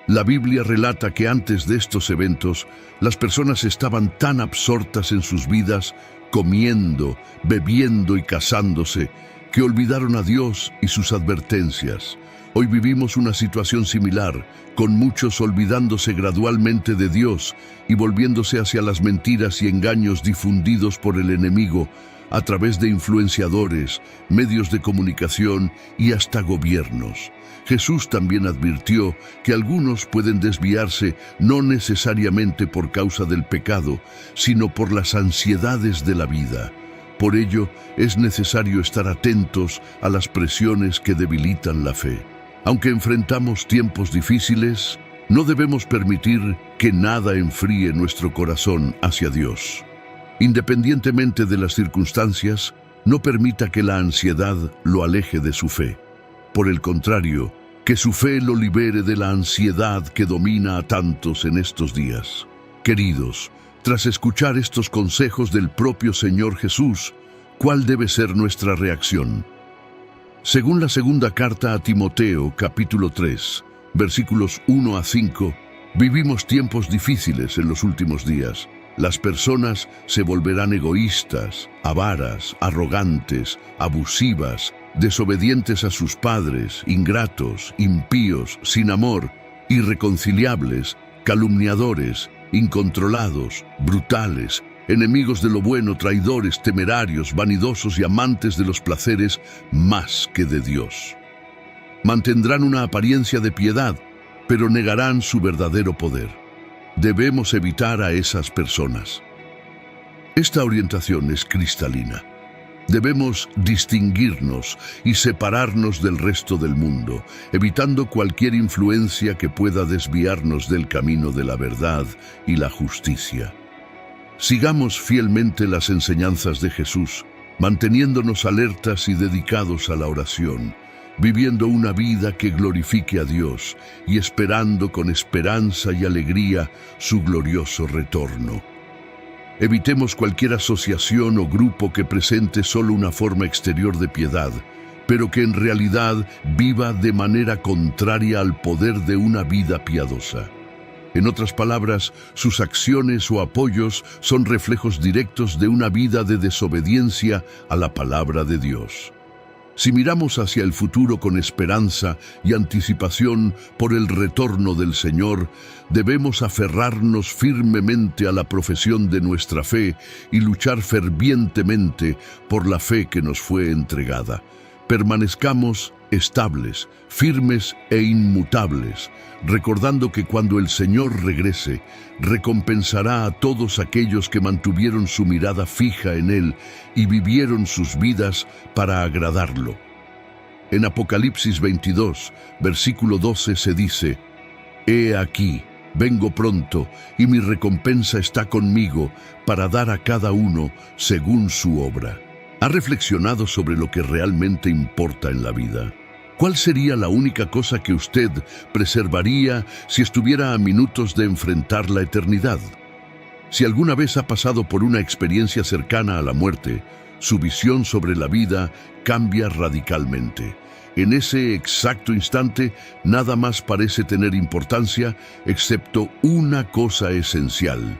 La Biblia relata que antes de estos eventos, las personas estaban tan absortas en sus vidas, comiendo, bebiendo y casándose, que olvidaron a Dios y sus advertencias. Hoy vivimos una situación similar, con muchos olvidándose gradualmente de Dios y volviéndose hacia las mentiras y engaños difundidos por el enemigo a través de influenciadores, medios de comunicación y hasta gobiernos. Jesús también advirtió que algunos pueden desviarse no necesariamente por causa del pecado, sino por las ansiedades de la vida. Por ello, es necesario estar atentos a las presiones que debilitan la fe. Aunque enfrentamos tiempos difíciles, no debemos permitir que nada enfríe nuestro corazón hacia Dios. Independientemente de las circunstancias, no permita que la ansiedad lo aleje de su fe. Por el contrario, que su fe lo libere de la ansiedad que domina a tantos en estos días. Queridos, tras escuchar estos consejos del propio Señor Jesús, ¿cuál debe ser nuestra reacción? Según la segunda carta a Timoteo, capítulo 3, versículos 1 a 5, vivimos tiempos difíciles en los últimos días. Las personas se volverán egoístas, avaras, arrogantes, abusivas, desobedientes a sus padres, ingratos, impíos, sin amor, irreconciliables, calumniadores, incontrolados, brutales, enemigos de lo bueno, traidores, temerarios, vanidosos y amantes de los placeres más que de Dios. Mantendrán una apariencia de piedad, pero negarán su verdadero poder. Debemos evitar a esas personas. Esta orientación es cristalina. Debemos distinguirnos y separarnos del resto del mundo, evitando cualquier influencia que pueda desviarnos del camino de la verdad y la justicia. Sigamos fielmente las enseñanzas de Jesús, manteniéndonos alertas y dedicados a la oración, viviendo una vida que glorifique a Dios y esperando con esperanza y alegría su glorioso retorno. Evitemos cualquier asociación o grupo que presente solo una forma exterior de piedad, pero que en realidad viva de manera contraria al poder de una vida piadosa. En otras palabras, sus acciones o apoyos son reflejos directos de una vida de desobediencia a la palabra de Dios. Si miramos hacia el futuro con esperanza y anticipación por el retorno del Señor, debemos aferrarnos firmemente a la profesión de nuestra fe y luchar fervientemente por la fe que nos fue entregada. Permanezcamos estables, firmes e inmutables, recordando que cuando el Señor regrese, recompensará a todos aquellos que mantuvieron su mirada fija en Él y vivieron sus vidas para agradarlo. En Apocalipsis 22, versículo 12 se dice: «He aquí, vengo pronto, y mi recompensa está conmigo para dar a cada uno según su obra». ¿Ha reflexionado sobre lo que realmente importa en la vida? ¿Cuál sería la única cosa que usted preservaría si estuviera a minutos de enfrentar la eternidad? Si alguna vez ha pasado por una experiencia cercana a la muerte, su visión sobre la vida cambia radicalmente. En ese exacto instante, nada más parece tener importancia excepto una cosa esencial: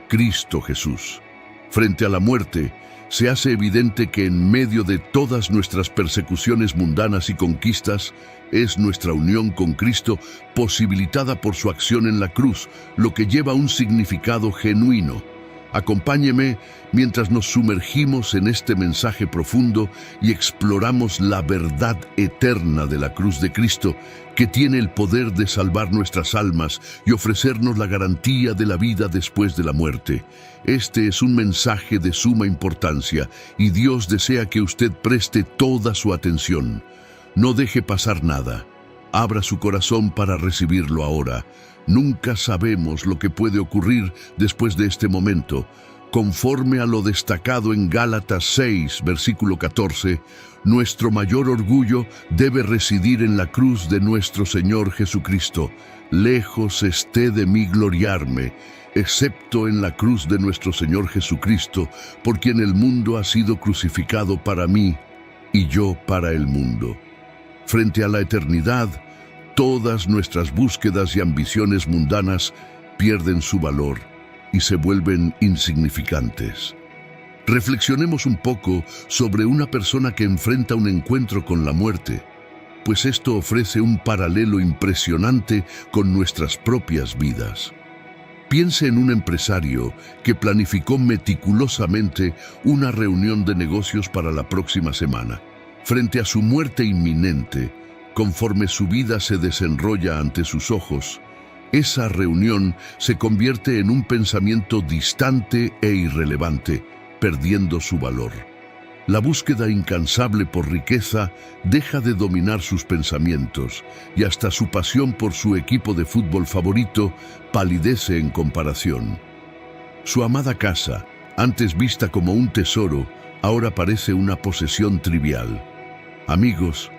Cristo Jesús. Frente a la muerte, se hace evidente que en medio de todas nuestras persecuciones mundanas y conquistas, es nuestra unión con Cristo posibilitada por su acción en la cruz, lo que lleva un significado genuino. Acompáñeme mientras nos sumergimos en este mensaje profundo y exploramos la verdad eterna de la cruz de Cristo, que tiene el poder de salvar nuestras almas y ofrecernos la garantía de la vida después de la muerte. Este es un mensaje de suma importancia y Dios desea que usted preste toda su atención. No deje pasar nada. Abra su corazón para recibirlo ahora. Nunca sabemos lo que puede ocurrir después de este momento. Conforme a lo destacado en Gálatas 6, versículo 14, nuestro mayor orgullo debe residir en la cruz de nuestro Señor Jesucristo. Lejos esté de mí gloriarme, excepto en la cruz de nuestro Señor Jesucristo, por quien el mundo ha sido crucificado para mí y yo para el mundo. Frente a la eternidad, todas nuestras búsquedas y ambiciones mundanas pierden su valor y se vuelven insignificantes. Reflexionemos un poco sobre una persona que enfrenta un encuentro con la muerte, pues esto ofrece un paralelo impresionante con nuestras propias vidas. Piense en un empresario que planificó meticulosamente una reunión de negocios para la próxima semana. Frente a su muerte inminente, conforme su vida se desenrolla ante sus ojos, esa reunión se convierte en un pensamiento distante e irrelevante, perdiendo su valor. La búsqueda incansable por riqueza deja de dominar sus pensamientos y hasta su pasión por su equipo de fútbol favorito palidece en comparación. Su amada casa, antes vista como un tesoro, ahora parece una posesión trivial. Amigos,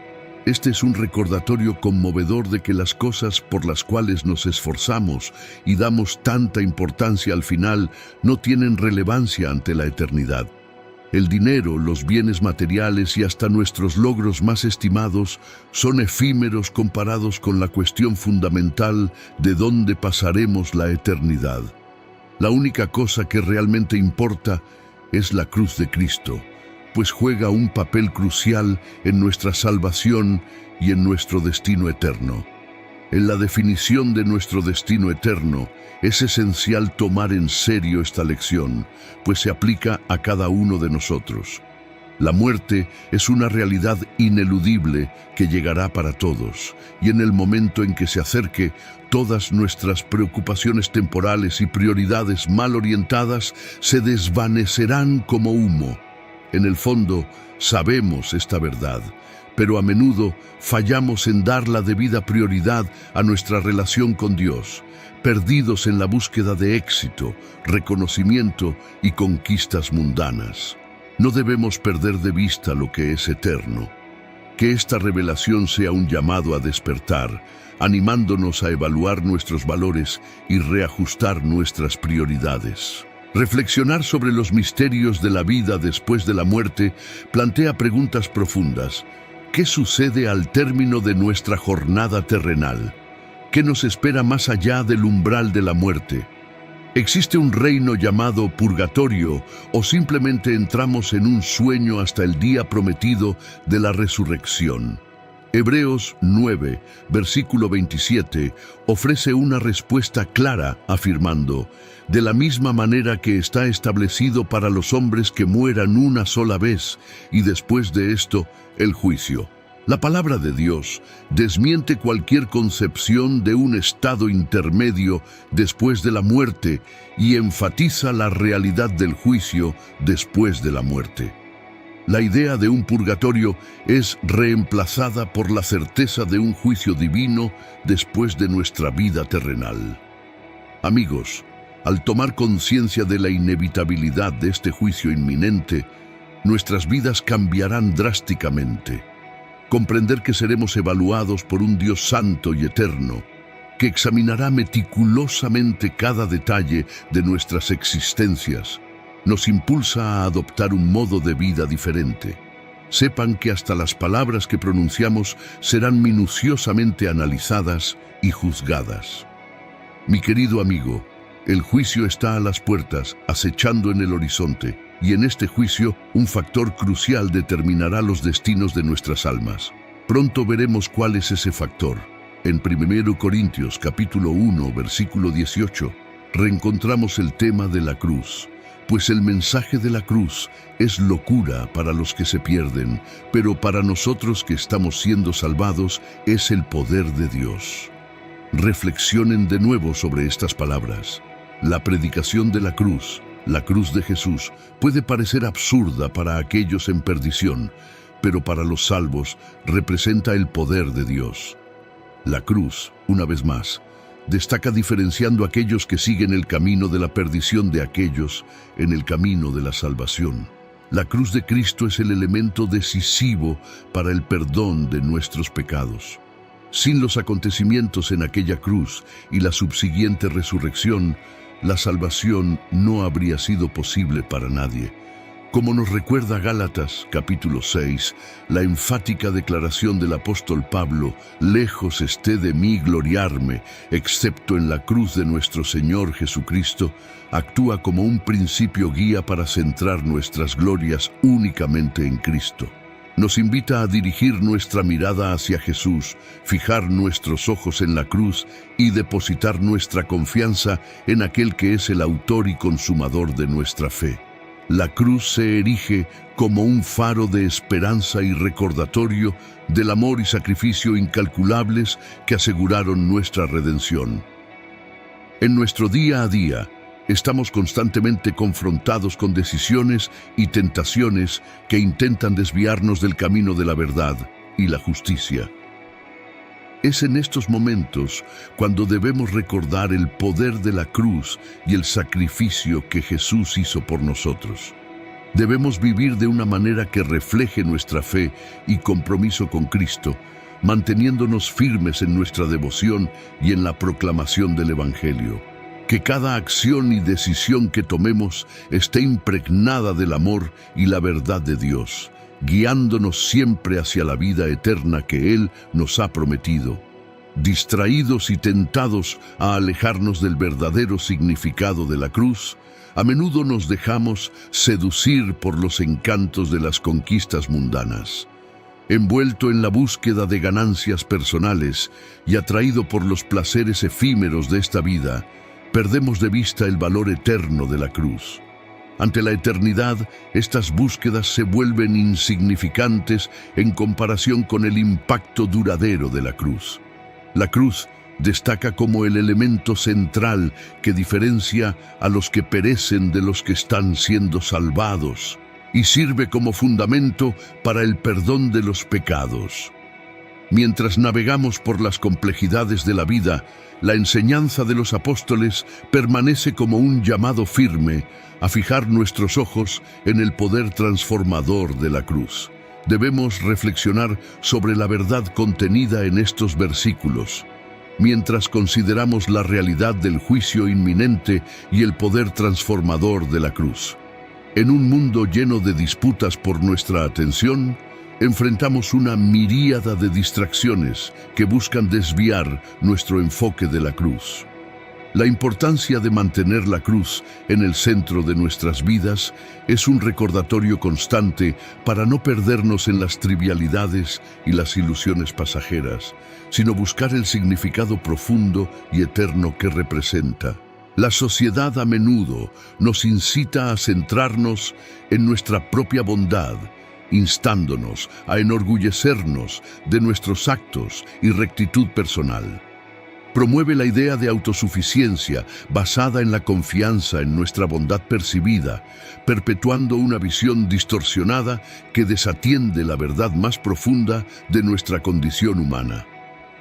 este es un recordatorio conmovedor de que las cosas por las cuales nos esforzamos y damos tanta importancia al final no tienen relevancia ante la eternidad. El dinero, los bienes materiales y hasta nuestros logros más estimados son efímeros comparados con la cuestión fundamental de dónde pasaremos la eternidad. La única cosa que realmente importa es la cruz de Cristo, pues juega un papel crucial en nuestra salvación y en nuestro destino eterno. En la definición de nuestro destino eterno, es esencial tomar en serio esta lección, pues se aplica a cada uno de nosotros. La muerte es una realidad ineludible que llegará para todos, y en el momento en que se acerque, todas nuestras preocupaciones temporales y prioridades mal orientadas se desvanecerán como humo. En el fondo, sabemos esta verdad, pero a menudo fallamos en dar la debida prioridad a nuestra relación con Dios, perdidos en la búsqueda de éxito, reconocimiento y conquistas mundanas. No debemos perder de vista lo que es eterno. Que esta revelación sea un llamado a despertar, animándonos a evaluar nuestros valores y reajustar nuestras prioridades. Reflexionar sobre los misterios de la vida después de la muerte plantea preguntas profundas. ¿Qué sucede al término de nuestra jornada terrenal? ¿Qué nos espera más allá del umbral de la muerte? ¿Existe un reino llamado purgatorio o simplemente entramos en un sueño hasta el día prometido de la resurrección? Hebreos 9, versículo 27, ofrece una respuesta clara afirmando: de la misma manera que está establecido para los hombres que mueran una sola vez, y después de esto, el juicio. La palabra de Dios desmiente cualquier concepción de un estado intermedio después de la muerte y enfatiza la realidad del juicio después de la muerte. La idea de un purgatorio es reemplazada por la certeza de un juicio divino después de nuestra vida terrenal. Amigos, al tomar conciencia de la inevitabilidad de este juicio inminente, nuestras vidas cambiarán drásticamente. comprender que seremos evaluados por un Dios santo y eterno, que examinará meticulosamente cada detalle de nuestras existencias, nos impulsa a adoptar un modo de vida diferente. Sepan que hasta las palabras que pronunciamos serán minuciosamente analizadas y juzgadas. Mi querido amigo, el juicio está a las puertas, acechando en el horizonte, y en este juicio un factor crucial determinará los destinos de nuestras almas. Pronto veremos cuál es ese factor. En 1 Corintios capítulo 1, versículo 18, reencontramos el tema de la cruz. Pues el mensaje de la cruz es locura para los que se pierden, pero para nosotros que estamos siendo salvados es el poder de Dios. Reflexionen de nuevo sobre estas palabras. La predicación de la cruz de Jesús, puede parecer absurda para aquellos en perdición, pero para los salvos representa el poder de Dios. La cruz, una vez más, destaca diferenciando a aquellos que siguen el camino de la perdición de aquellos en el camino de la salvación. La cruz de Cristo es el elemento decisivo para el perdón de nuestros pecados. Sin los acontecimientos en aquella cruz y la subsiguiente resurrección, la salvación no habría sido posible para nadie. Como nos recuerda Gálatas capítulo 6, la enfática declaración del apóstol Pablo: lejos esté de mí gloriarme, excepto en la cruz de nuestro Señor Jesucristo, actúa como un principio guía para centrar nuestras glorias únicamente en Cristo. Nos invita a dirigir nuestra mirada hacia Jesús, fijar nuestros ojos en la cruz y depositar nuestra confianza en aquel que es el autor y consumador de nuestra fe. La cruz se erige como un faro de esperanza y recordatorio del amor y sacrificio incalculables que aseguraron nuestra redención. En nuestro día a día, estamos constantemente confrontados con decisiones y tentaciones que intentan desviarnos del camino de la verdad y la justicia. Es en estos momentos cuando debemos recordar el poder de la cruz y el sacrificio que Jesús hizo por nosotros. Debemos vivir de una manera que refleje nuestra fe y compromiso con Cristo, manteniéndonos firmes en nuestra devoción y en la proclamación del Evangelio. Que cada acción y decisión que tomemos esté impregnada del amor y la verdad de Dios, guiándonos siempre hacia la vida eterna que Él nos ha prometido. Distraídos y tentados a alejarnos del verdadero significado de la cruz, a menudo nos dejamos seducir por los encantos de las conquistas mundanas. Envuelto en la búsqueda de ganancias personales y atraído por los placeres efímeros de esta vida, perdemos de vista el valor eterno de la cruz. Ante la eternidad, estas búsquedas se vuelven insignificantes en comparación con el impacto duradero de la cruz. La cruz destaca como el elemento central que diferencia a los que perecen de los que están siendo salvados y sirve como fundamento para el perdón de los pecados. Mientras navegamos por las complejidades de la vida, la enseñanza de los apóstoles permanece como un llamado firme a fijar nuestros ojos en el poder transformador de la cruz. Debemos reflexionar sobre la verdad contenida en estos versículos, mientras consideramos la realidad del juicio inminente y el poder transformador de la cruz. En un mundo lleno de disputas por nuestra atención, enfrentamos una miríada de distracciones que buscan desviar nuestro enfoque de la cruz. La importancia de mantener la cruz en el centro de nuestras vidas es un recordatorio constante para no perdernos en las trivialidades y las ilusiones pasajeras, sino buscar el significado profundo y eterno que representa. La sociedad a menudo nos incita a centrarnos en nuestra propia bondad, instándonos a enorgullecernos de nuestros actos y rectitud personal. Promueve la idea de autosuficiencia basada en la confianza en nuestra bondad percibida, perpetuando una visión distorsionada que desatiende la verdad más profunda de nuestra condición humana.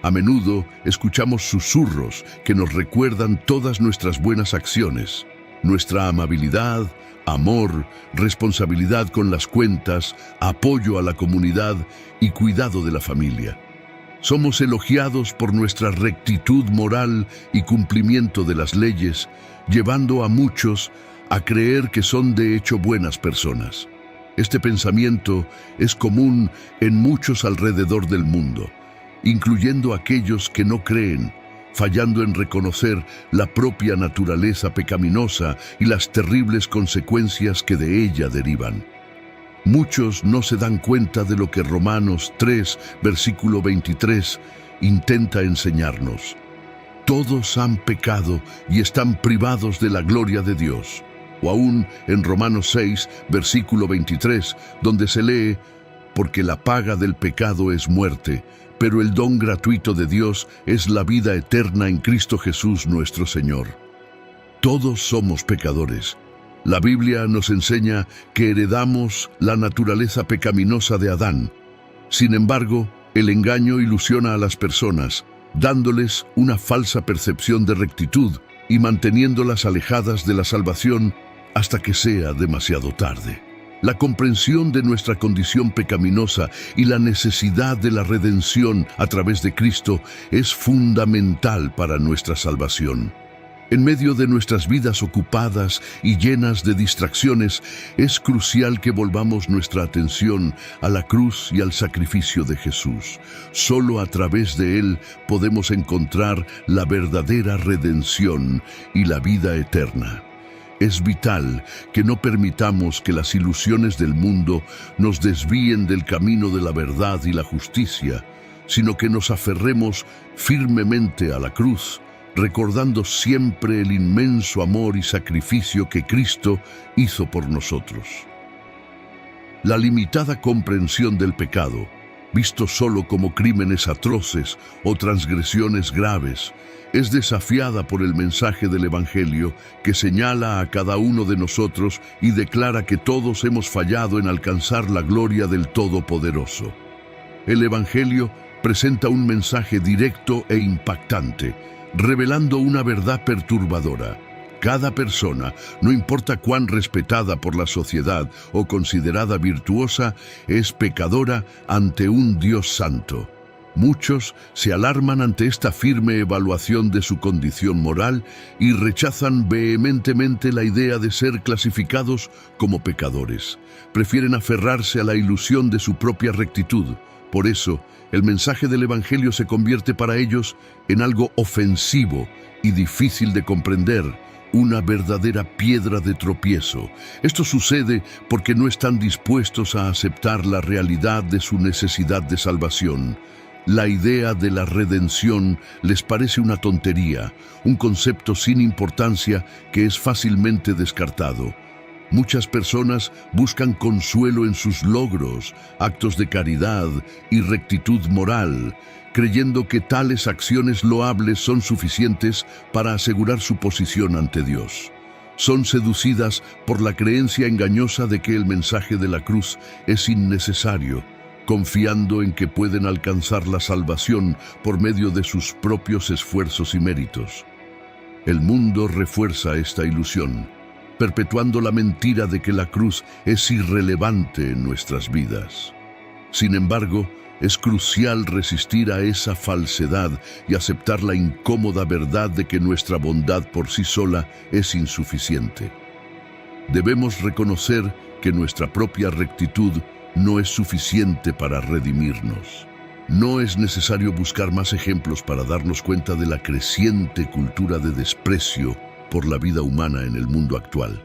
A menudo escuchamos susurros que nos recuerdan todas nuestras buenas acciones, Nuestra amabilidad, amor, responsabilidad con las cuentas, apoyo a la comunidad y cuidado de la familia. Somos elogiados por nuestra rectitud moral y cumplimiento de las leyes, llevando a muchos a creer que son de hecho buenas personas. Este pensamiento es común en muchos alrededor del mundo, incluyendo aquellos que no creen, fallando en reconocer la propia naturaleza pecaminosa y las terribles consecuencias que de ella derivan. Muchos no se dan cuenta de lo que Romanos 3, versículo 23, intenta enseñarnos. Todos han pecado y están privados de la gloria de Dios. O aún en Romanos 6, versículo 23, donde se lee, porque la paga del pecado es muerte, pero el don gratuito de Dios es la vida eterna en Cristo Jesús nuestro Señor. Todos somos pecadores. La Biblia nos enseña que heredamos la naturaleza pecaminosa de Adán. Sin embargo, el engaño ilusiona a las personas, dándoles una falsa percepción de rectitud y manteniéndolas alejadas de la salvación hasta que sea demasiado tarde. La comprensión de nuestra condición pecaminosa y la necesidad de la redención a través de Cristo es fundamental para nuestra salvación. En medio de nuestras vidas ocupadas y llenas de distracciones, es crucial que volvamos nuestra atención a la cruz y al sacrificio de Jesús. Solo a través de Él podemos encontrar la verdadera redención y la vida eterna. Es vital que no permitamos que las ilusiones del mundo nos desvíen del camino de la verdad y la justicia, sino que nos aferremos firmemente a la cruz, recordando siempre el inmenso amor y sacrificio que Cristo hizo por nosotros. La limitada comprensión del pecado, visto solo como crímenes atroces o transgresiones graves, es desafiada por el mensaje del Evangelio que señala a cada uno de nosotros y declara que todos hemos fallado en alcanzar la gloria del Todopoderoso. El Evangelio presenta un mensaje directo e impactante, revelando una verdad perturbadora. Cada persona, no importa cuán respetada por la sociedad o considerada virtuosa, es pecadora ante un Dios santo. Muchos se alarman ante esta firme evaluación de su condición moral y rechazan vehementemente la idea de ser clasificados como pecadores. Prefieren aferrarse a la ilusión de su propia rectitud. Por eso, el mensaje del Evangelio se convierte para ellos en algo ofensivo y difícil de comprender, una verdadera piedra de tropiezo. Esto sucede porque no están dispuestos a aceptar la realidad de su necesidad de salvación. La idea de la redención les parece una tontería, un concepto sin importancia que es fácilmente descartado. Muchas personas buscan consuelo en sus logros, actos de caridad y rectitud moral, creyendo que tales acciones loables son suficientes para asegurar su posición ante Dios. Son seducidas por la creencia engañosa de que el mensaje de la cruz es innecesario, confiando en que pueden alcanzar la salvación por medio de sus propios esfuerzos y méritos. El mundo refuerza esta ilusión, perpetuando la mentira de que la cruz es irrelevante en nuestras vidas. Sin embargo, es crucial resistir a esa falsedad y aceptar la incómoda verdad de que nuestra bondad por sí sola es insuficiente. Debemos reconocer que nuestra propia rectitud no es suficiente para redimirnos. No es necesario buscar más ejemplos para darnos cuenta de la creciente cultura de desprecio por la vida humana en el mundo actual.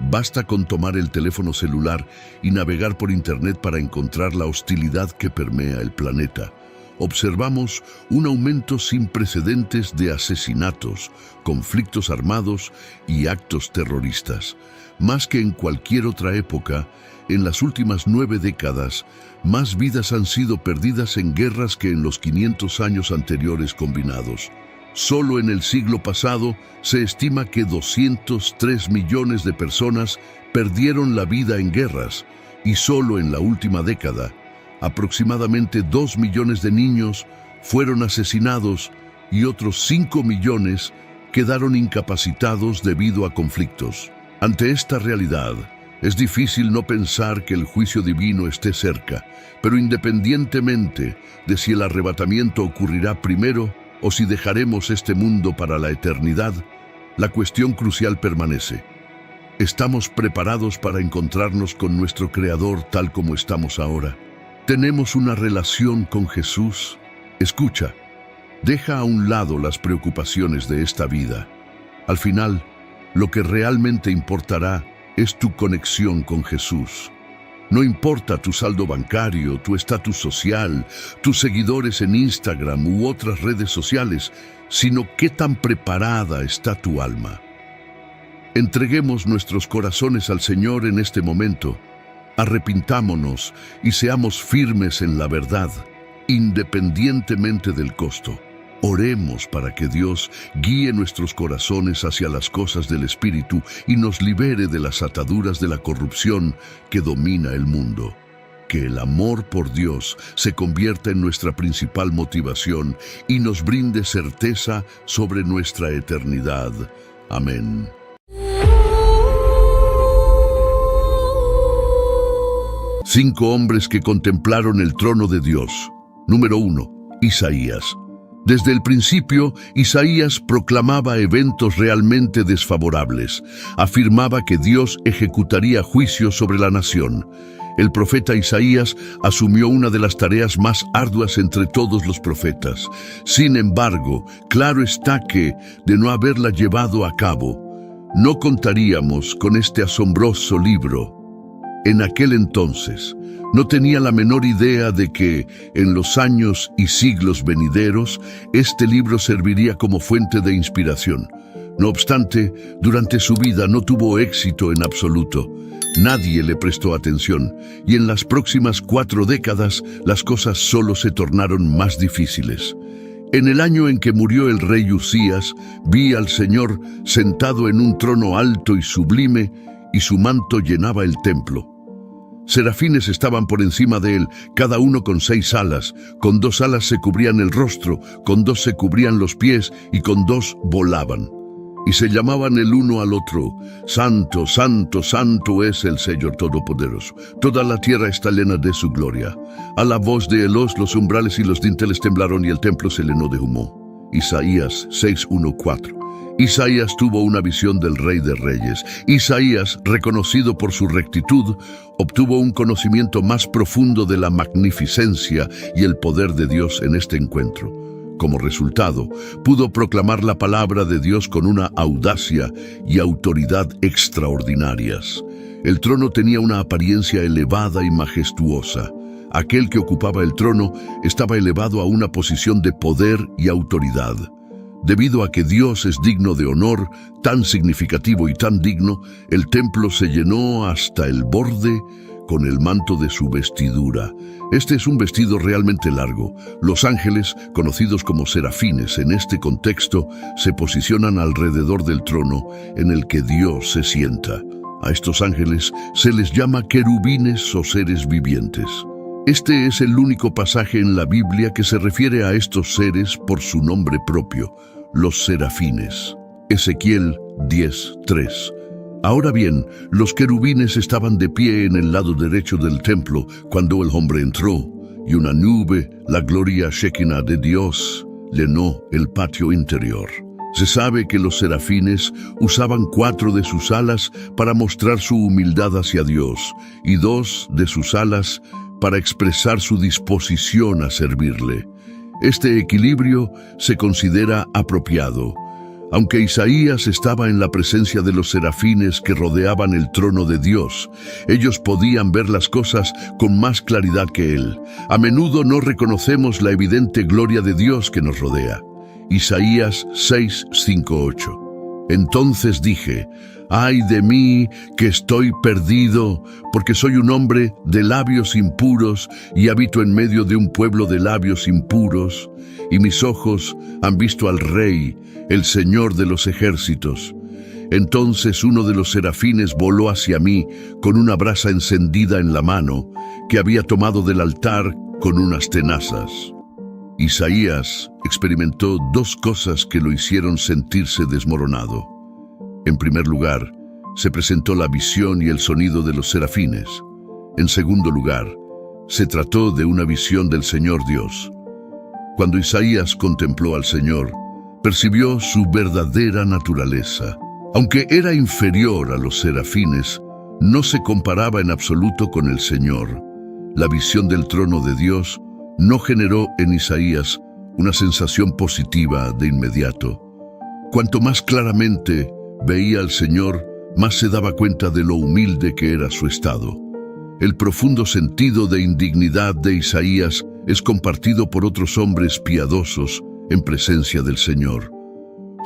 Basta con tomar el teléfono celular y navegar por Internet para encontrar la hostilidad que permea el planeta. Observamos un aumento sin precedentes de asesinatos, conflictos armados y actos terroristas. Más que en cualquier otra época, en las últimas 9 décadas, más vidas han sido perdidas en guerras que en los 500 años anteriores combinados. Solo en el siglo pasado se estima que 203 millones de personas perdieron la vida en guerras, y solo en la última década, aproximadamente 2 millones de niños fueron asesinados y otros 5 millones quedaron incapacitados debido a conflictos. Ante esta realidad, es difícil no pensar que el juicio divino esté cerca, pero independientemente de si el arrebatamiento ocurrirá primero o si dejaremos este mundo para la eternidad, la cuestión crucial permanece. ¿Estamos preparados para encontrarnos con nuestro Creador tal como estamos ahora? ¿Tenemos una relación con Jesús? Escucha, deja a un lado las preocupaciones de esta vida. Al final, lo que realmente importará es tu conexión con Jesús. No importa tu saldo bancario, tu estatus social, tus seguidores en Instagram u otras redes sociales, sino qué tan preparada está tu alma. Entreguemos nuestros corazones al Señor en este momento. Arrepintámonos y seamos firmes en la verdad, independientemente del costo. Oremos para que Dios guíe nuestros corazones hacia las cosas del Espíritu y nos libere de las ataduras de la corrupción que domina el mundo. Que el amor por Dios se convierta en nuestra principal motivación y nos brinde certeza sobre nuestra eternidad. Amén. Cinco hombres que contemplaron el trono de Dios. Número 1. Isaías. Desde el principio, Isaías proclamaba eventos realmente desfavorables. Afirmaba que Dios ejecutaría juicio sobre la nación. El profeta Isaías asumió una de las tareas más arduas entre todos los profetas. Sin embargo, claro está que, de no haberla llevado a cabo, no contaríamos con este asombroso libro. En aquel entonces, no tenía la menor idea de que, en los años y siglos venideros, este libro serviría como fuente de inspiración. No obstante, durante su vida no tuvo éxito en absoluto. Nadie le prestó atención, y en las próximas 4 décadas las cosas solo se tornaron más difíciles. En el año en que murió el rey Usías, vi al Señor sentado en un trono alto y sublime, y su manto llenaba el templo. Serafines estaban por encima de él, cada uno con 6 alas. Con 2 alas se cubrían el rostro, con 2 se cubrían los pies y con 2 volaban. Y se llamaban el uno al otro: Santo, Santo, Santo es el Señor Todopoderoso. Toda la tierra está llena de su gloria. A la voz de Elos los umbrales y los dinteles temblaron y el templo se llenó de humo. Isaías 6:1-4. Isaías tuvo una visión del Rey de Reyes. Isaías, reconocido por su rectitud, obtuvo un conocimiento más profundo de la magnificencia y el poder de Dios en este encuentro. Como resultado, pudo proclamar la palabra de Dios con una audacia y autoridad extraordinarias. El trono tenía una apariencia elevada y majestuosa. Aquel que ocupaba el trono estaba elevado a una posición de poder y autoridad. Debido a que Dios es digno de honor, tan significativo y tan digno, el templo se llenó hasta el borde con el manto de su vestidura. Este es un vestido realmente largo. Los ángeles, conocidos como serafines en este contexto, se posicionan alrededor del trono en el que Dios se sienta. A estos ángeles se les llama querubines o seres vivientes. Este es el único pasaje en la Biblia que se refiere a estos seres por su nombre propio, los serafines. Ezequiel 10:3. Ahora bien, los querubines estaban de pie en el lado derecho del templo cuando el hombre entró, y una nube, la gloria Shekinah de Dios, llenó el patio interior. Se sabe que los serafines usaban 4 de sus alas para mostrar su humildad hacia Dios, y 2 de sus alas para expresar su disposición a servirle. Este equilibrio se considera apropiado. Aunque Isaías estaba en la presencia de los serafines que rodeaban el trono de Dios, ellos podían ver las cosas con más claridad que él. A menudo no reconocemos la evidente gloria de Dios que nos rodea. Isaías 6:5-8. Entonces dije: ¡ay de mí, que estoy perdido, porque soy un hombre de labios impuros y habito en medio de un pueblo de labios impuros, y mis ojos han visto al Rey, el Señor de los ejércitos! Entonces uno de los serafines voló hacia mí con una brasa encendida en la mano, que había tomado del altar con unas tenazas. Isaías experimentó dos cosas que lo hicieron sentirse desmoronado. En primer lugar, se presentó la visión y el sonido de los serafines. En segundo lugar, se trató de una visión del Señor Dios. Cuando Isaías contempló al Señor, percibió su verdadera naturaleza. Aunque era inferior a los serafines, no se comparaba en absoluto con el Señor. La visión del trono de Dios no generó en Isaías una sensación positiva de inmediato. Cuanto más claramente veía al Señor, más se daba cuenta de lo humilde que era su estado. El profundo sentido de indignidad de Isaías es compartido por otros hombres piadosos en presencia del Señor.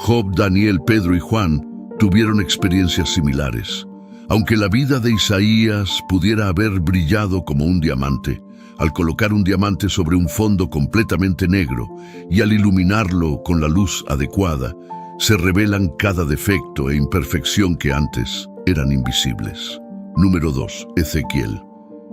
Job, Daniel, Pedro y Juan tuvieron experiencias similares. Aunque la vida de Isaías pudiera haber brillado como un diamante, al colocar un diamante sobre un fondo completamente negro y al iluminarlo con la luz adecuada, se revelan cada defecto e imperfección que antes eran invisibles. Número 2. Ezequiel.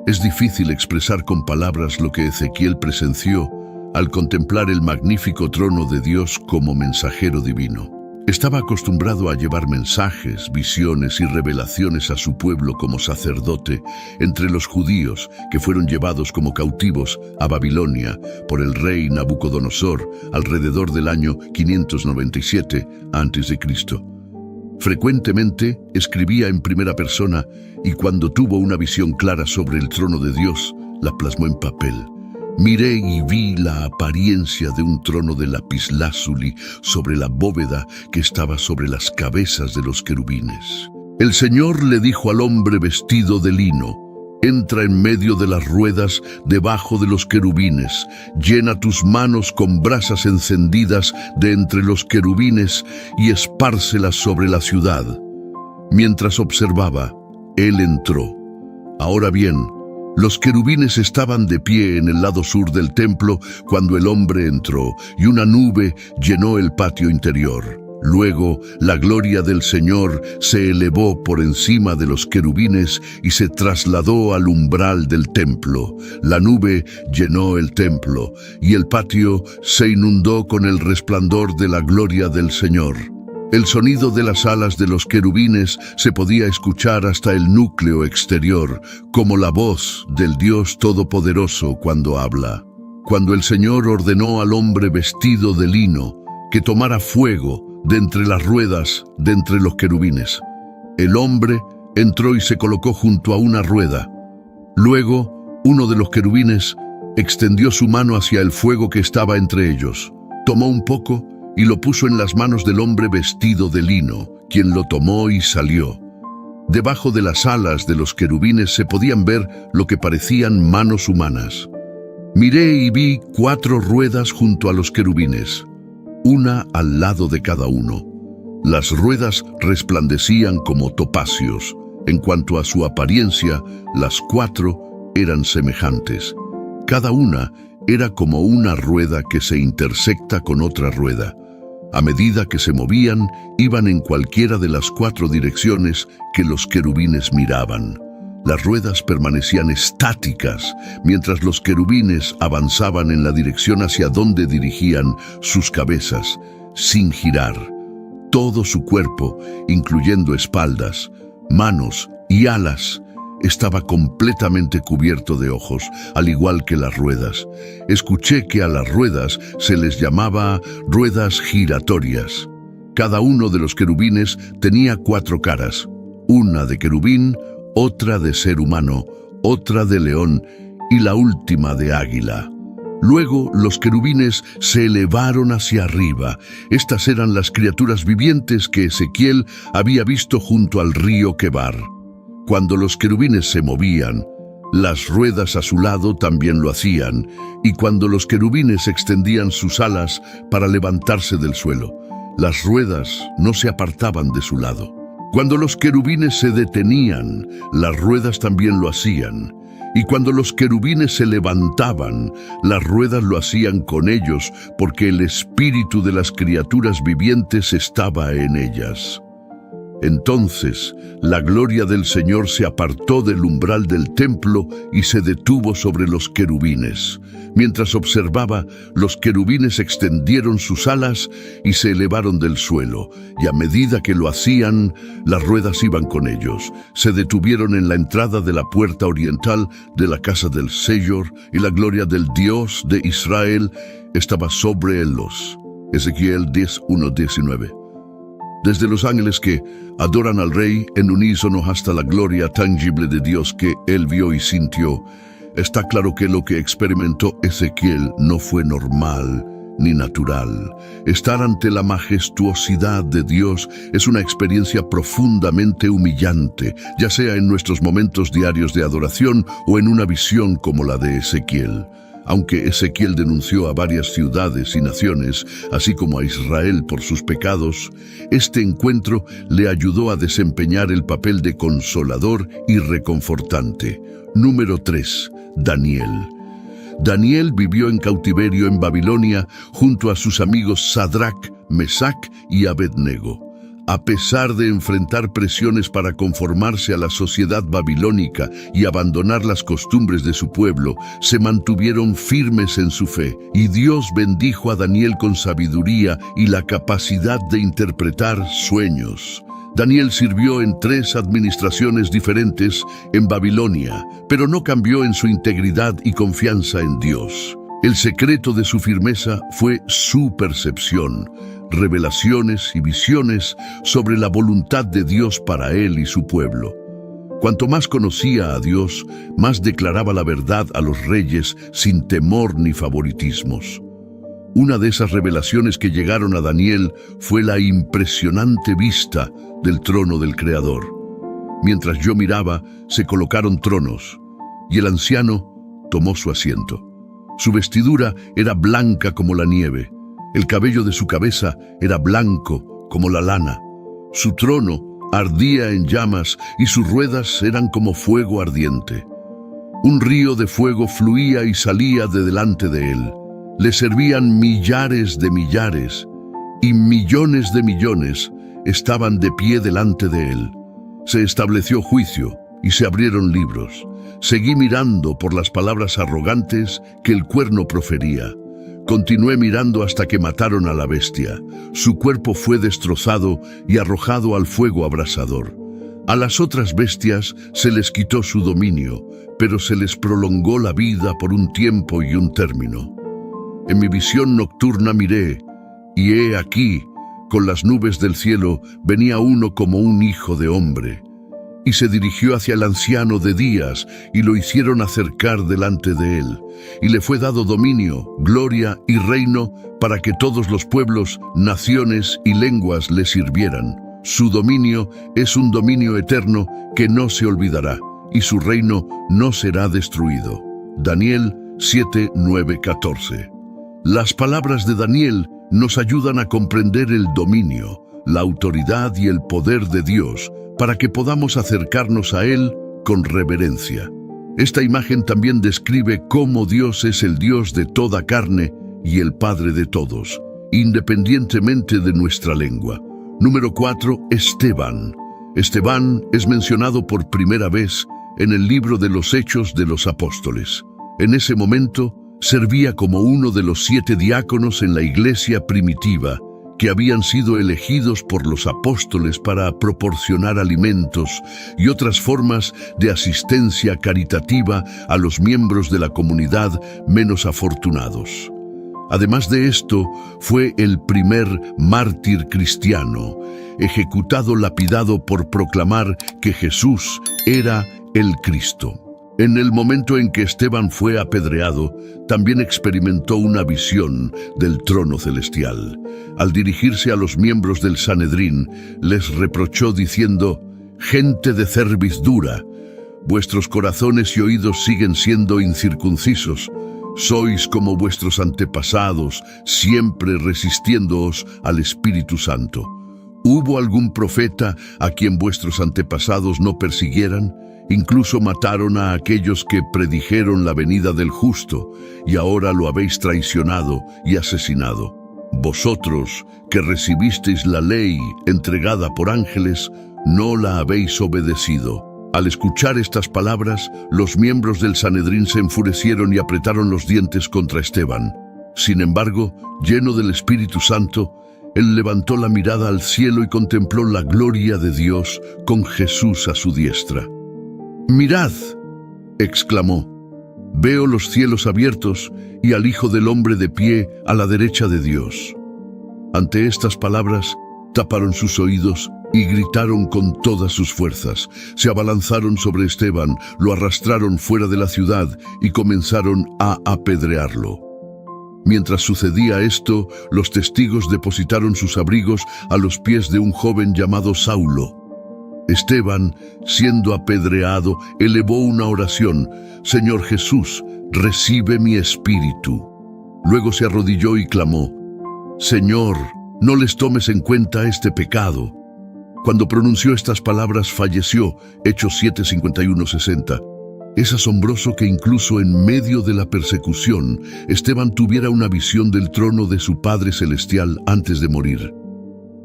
Es difícil expresar con palabras lo que Ezequiel presenció al contemplar el magnífico trono de Dios como mensajero divino. Estaba acostumbrado a llevar mensajes, visiones y revelaciones a su pueblo como sacerdote entre los judíos que fueron llevados como cautivos a Babilonia por el rey Nabucodonosor alrededor del año 597 a.C. Frecuentemente escribía en primera persona y cuando tuvo una visión clara sobre el trono de Dios, la plasmó en papel. Miré y vi la apariencia de un trono de lapislázuli sobre la bóveda que estaba sobre las cabezas de los querubines. El Señor le dijo al hombre vestido de lino: entra en medio de las ruedas debajo de los querubines, llena tus manos con brasas encendidas de entre los querubines y espárcelas sobre la ciudad. Mientras observaba, él entró. Ahora bien, los querubines estaban de pie en el lado sur del templo cuando el hombre entró, y una nube llenó el patio interior. Luego, la gloria del Señor se elevó por encima de los querubines y se trasladó al umbral del templo. La nube llenó el templo, y el patio se inundó con el resplandor de la gloria del Señor. El sonido de las alas de los querubines se podía escuchar hasta el núcleo exterior, como la voz del Dios Todopoderoso cuando habla. Cuando el Señor ordenó al hombre vestido de lino que tomara fuego de entre las ruedas de entre los querubines, el hombre entró y se colocó junto a una rueda. Luego, uno de los querubines extendió su mano hacia el fuego que estaba entre ellos, tomó un poco y lo puso en las manos del hombre vestido de lino, quien lo tomó y salió. Debajo de las alas de los querubines se podían ver lo que parecían manos humanas. Miré y vi 4 ruedas junto a los querubines, una al lado de cada uno. Las ruedas resplandecían como topacios. En cuanto a su apariencia, las 4 eran semejantes. Cada una era como una rueda que se intersecta con otra rueda. A medida que se movían, iban en cualquiera de las 4 direcciones que los querubines miraban. Las ruedas permanecían estáticas, mientras los querubines avanzaban en la dirección hacia donde dirigían sus cabezas, sin girar. Todo su cuerpo, incluyendo espaldas, manos y alas, estaba completamente cubierto de ojos, al igual que las ruedas. Escuché que a las ruedas se les llamaba ruedas giratorias. Cada uno de los querubines tenía 4 caras, una de querubín, otra de ser humano, otra de león y la última de águila. Luego los querubines se elevaron hacia arriba. Estas eran las criaturas vivientes que Ezequiel había visto junto al río Quebar. Cuando los querubines se movían, las ruedas a su lado también lo hacían, y cuando los querubines extendían sus alas para levantarse del suelo, las ruedas no se apartaban de su lado. Cuando los querubines se detenían, las ruedas también lo hacían, y cuando los querubines se levantaban, las ruedas lo hacían con ellos, porque el espíritu de las criaturas vivientes estaba en ellas. Entonces la gloria del Señor se apartó del umbral del templo y se detuvo sobre los querubines. Mientras observaba, los querubines extendieron sus alas y se elevaron del suelo, y a medida que lo hacían, las ruedas iban con ellos. Se detuvieron en la entrada de la puerta oriental de la casa del Señor, y la gloria del Dios de Israel estaba sobre ellos. Ezequiel 10:1-19. Desde los ángeles que adoran al Rey en unísono hasta la gloria tangible de Dios que él vio y sintió, está claro que lo que experimentó Ezequiel no fue normal ni natural. Estar ante la majestuosidad de Dios es una experiencia profundamente humillante, ya sea en nuestros momentos diarios de adoración o en una visión como la de Ezequiel. Aunque Ezequiel denunció a varias ciudades y naciones, así como a Israel por sus pecados, este encuentro le ayudó a desempeñar el papel de consolador y reconfortante. Número 3. Daniel. Daniel vivió en cautiverio en Babilonia junto a sus amigos Sadrach, Mesach y Abednego. A pesar de enfrentar presiones para conformarse a la sociedad babilónica y abandonar las costumbres de su pueblo, se mantuvieron firmes en su fe, y Dios bendijo a Daniel con sabiduría y la capacidad de interpretar sueños. Daniel sirvió en 3 administraciones diferentes en Babilonia, pero no cambió en su integridad y confianza en Dios. El secreto de su firmeza fue su percepción, revelaciones y visiones sobre la voluntad de Dios para él y su pueblo. Cuanto más conocía a Dios, más declaraba la verdad a los reyes sin temor ni favoritismos. Una de esas revelaciones que llegaron a Daniel fue la impresionante vista del trono del Creador. Mientras yo miraba, se colocaron tronos, y el anciano tomó su asiento. Su vestidura era blanca como la nieve. El cabello de su cabeza era blanco como la lana. Su trono ardía en llamas y sus ruedas eran como fuego ardiente. Un río de fuego fluía y salía de delante de él. Le servían millares de millares y millones de millones estaban de pie delante de él. Se estableció juicio y se abrieron libros. Seguí mirando por las palabras arrogantes que el cuerno profería. Continué mirando hasta que mataron a la bestia. Su cuerpo fue destrozado y arrojado al fuego abrasador. A las otras bestias se les quitó su dominio, pero se les prolongó la vida por un tiempo y un término. En mi visión nocturna miré, y he aquí, con las nubes del cielo, venía uno como un hijo de hombre. Y se dirigió hacia el anciano de días, y lo hicieron acercar delante de él. Y le fue dado dominio, gloria y reino, para que todos los pueblos, naciones y lenguas le sirvieran. Su dominio es un dominio eterno que no se olvidará, y su reino no será destruido. Daniel 7, 9, 14. Las palabras de Daniel nos ayudan a comprender el dominio, la autoridad y el poder de Dios, para que podamos acercarnos a Él con reverencia. Esta imagen también describe cómo Dios es el Dios de toda carne y el Padre de todos, independientemente de nuestra lengua. Número 4. Esteban. Esteban es mencionado por primera vez en el libro de los Hechos de los Apóstoles. En ese momento, servía como uno de los 7 diáconos en la iglesia primitiva, que habían sido elegidos por los apóstoles para proporcionar alimentos y otras formas de asistencia caritativa a los miembros de la comunidad menos afortunados. Además de esto, fue el primer mártir cristiano, ejecutado lapidado por proclamar que Jesús era el Cristo. En el momento en que Esteban fue apedreado, también experimentó una visión del trono celestial. Al dirigirse a los miembros del Sanedrín, les reprochó diciendo: «Gente de cerviz dura, vuestros corazones y oídos siguen siendo incircuncisos. Sois como vuestros antepasados, siempre resistiéndoos al Espíritu Santo. ¿Hubo algún profeta a quien vuestros antepasados no persiguieran? Incluso mataron a aquellos que predijeron la venida del justo, y ahora lo habéis traicionado y asesinado. Vosotros, que recibisteis la ley entregada por ángeles, no la habéis obedecido». Al escuchar estas palabras, los miembros del Sanedrín se enfurecieron y apretaron los dientes contra Esteban. Sin embargo, lleno del Espíritu Santo, él levantó la mirada al cielo y contempló la gloria de Dios con Jesús a su diestra. «Mirad», exclamó, «veo los cielos abiertos y al Hijo del Hombre de pie a la derecha de Dios». Ante estas palabras, taparon sus oídos y gritaron con todas sus fuerzas. Se abalanzaron sobre Esteban, lo arrastraron fuera de la ciudad y comenzaron a apedrearlo. Mientras sucedía esto, los testigos depositaron sus abrigos a los pies de un joven llamado Saulo. Esteban, siendo apedreado, elevó una oración: «Señor Jesús, recibe mi espíritu». Luego se arrodilló y clamó: «Señor, no les tomes en cuenta este pecado». Cuando pronunció estas palabras, falleció. Hechos 7:51-60. Es asombroso que incluso en medio de la persecución, Esteban tuviera una visión del trono de su Padre Celestial antes de morir.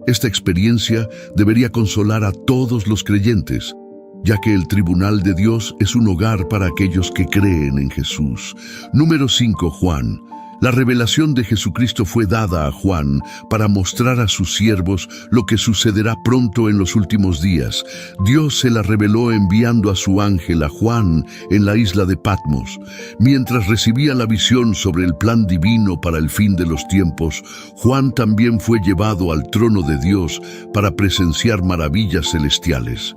Esta experiencia debería consolar a todos los creyentes, ya que el tribunal de Dios es un hogar para aquellos que creen en Jesús. Número 5. Juan. La revelación de Jesucristo fue dada a Juan para mostrar a sus siervos lo que sucederá pronto en los últimos días. Dios se la reveló enviando a su ángel a Juan en la isla de Patmos. Mientras recibía la visión sobre el plan divino para el fin de los tiempos, Juan también fue llevado al trono de Dios para presenciar maravillas celestiales.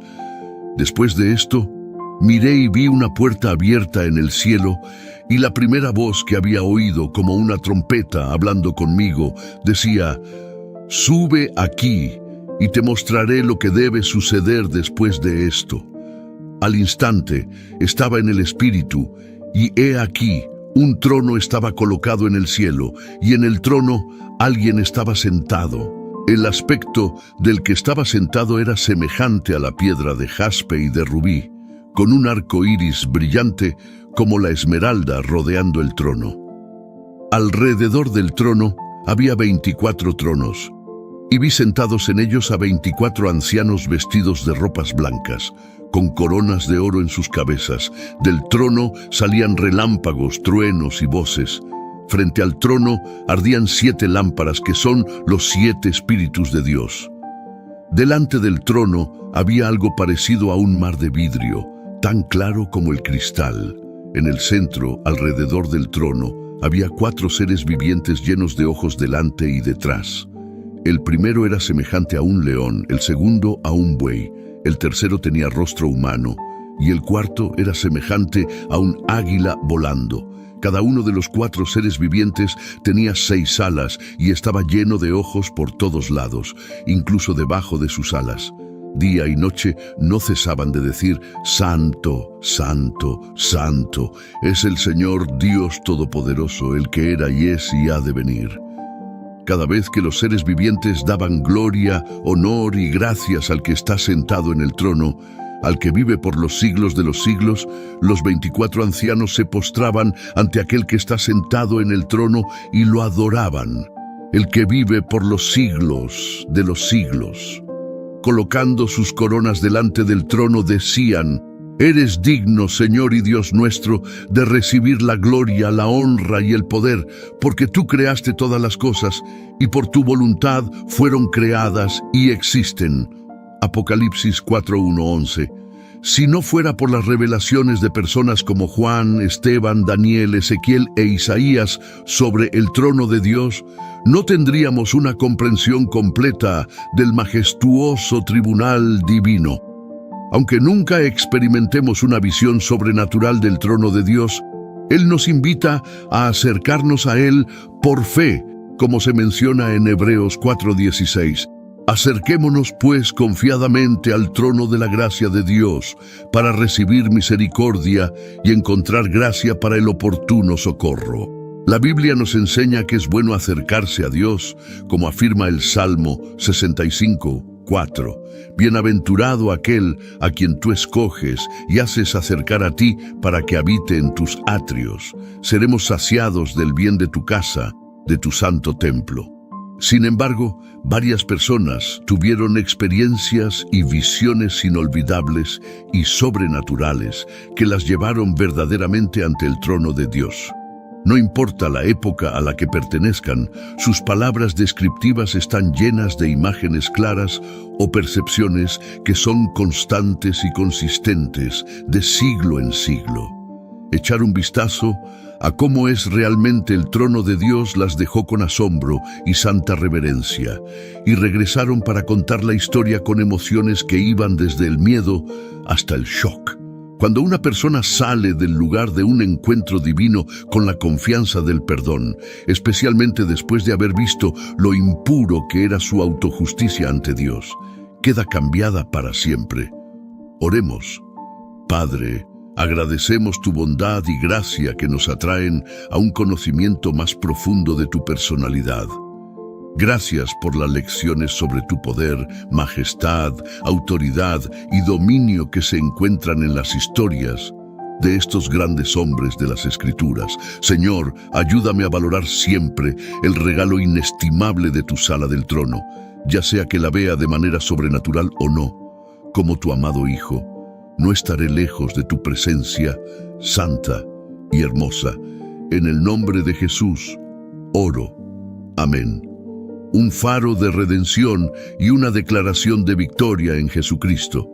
Después de esto, miré y vi una puerta abierta en el cielo, y la primera voz que había oído, como una trompeta hablando conmigo, decía: «Sube aquí, y te mostraré lo que debe suceder después de esto». Al instante estaba en el Espíritu, y he aquí, un trono estaba colocado en el cielo, y en el trono alguien estaba sentado. El aspecto del que estaba sentado era semejante a la piedra de jaspe y de rubí, con un arco iris brillante como la esmeralda rodeando el trono. Alrededor del trono había 24 tronos, y vi sentados en ellos a 24 ancianos vestidos de ropas blancas, con coronas de oro en sus cabezas. Del trono salían relámpagos, truenos y voces. Frente al trono ardían 7 lámparas, que son los 7 espíritus de Dios. Delante del trono había algo parecido a un mar de vidrio, tan claro como el cristal. En el centro, alrededor del trono, había 4 seres vivientes llenos de ojos delante y detrás. El primero era semejante a un león, el segundo a un buey, el tercero tenía rostro humano, y el cuarto era semejante a un águila volando. Cada uno de los 4 seres vivientes tenía 6 alas y estaba lleno de ojos por todos lados, incluso debajo de sus alas. Día y noche no cesaban de decir: «Santo, santo, santo, es el Señor Dios Todopoderoso, el que era y es y ha de venir». Cada vez que los seres vivientes daban gloria, honor y gracias al que está sentado en el trono, al que vive por los siglos de los siglos, los 24 ancianos se postraban ante aquel que está sentado en el trono y lo adoraban, el que vive por los siglos de los siglos. Colocando sus coronas delante del trono, decían: «Eres digno, Señor y Dios nuestro, de recibir la gloria, la honra y el poder, porque tú creaste todas las cosas, y por tu voluntad fueron creadas y existen». Apocalipsis 4:1-11. Si no fuera por las revelaciones de personas como Juan, Esteban, Daniel, Ezequiel e Isaías sobre el trono de Dios, no tendríamos una comprensión completa del majestuoso tribunal divino. Aunque nunca experimentemos una visión sobrenatural del trono de Dios, Él nos invita a acercarnos a Él por fe, como se menciona en Hebreos 4:16. Acerquémonos pues confiadamente al trono de la gracia de Dios para recibir misericordia y encontrar gracia para el oportuno socorro. La Biblia nos enseña que es bueno acercarse a Dios, como afirma el Salmo 65:4. Bienaventurado aquel a quien tú escoges y haces acercar a ti para que habite en tus atrios. Seremos saciados del bien de tu casa, de tu santo templo. Sin embargo, varias personas tuvieron experiencias y visiones inolvidables y sobrenaturales que las llevaron verdaderamente ante el trono de Dios. No importa la época a la que pertenezcan, sus palabras descriptivas están llenas de imágenes claras o percepciones que son constantes y consistentes de siglo en siglo. Echar un vistazo a cómo es realmente el trono de Dios las dejó con asombro y santa reverencia, y regresaron para contar la historia con emociones que iban desde el miedo hasta el shock. Cuando una persona sale del lugar de un encuentro divino con la confianza del perdón, especialmente después de haber visto lo impuro que era su autojusticia ante Dios, queda cambiada para siempre. Oremos. Padre, agradecemos tu bondad y gracia que nos atraen a un conocimiento más profundo de tu personalidad. Gracias por las lecciones sobre tu poder, majestad, autoridad y dominio que se encuentran en las historias de estos grandes hombres de las Escrituras. Señor, ayúdame a valorar siempre el regalo inestimable de tu sala del trono, ya sea que la vea de manera sobrenatural o no. Como tu amado Hijo, no estaré lejos de tu presencia santa y hermosa. En el nombre de Jesús, oro. Amén. Un faro de redención y una declaración de victoria en Jesucristo.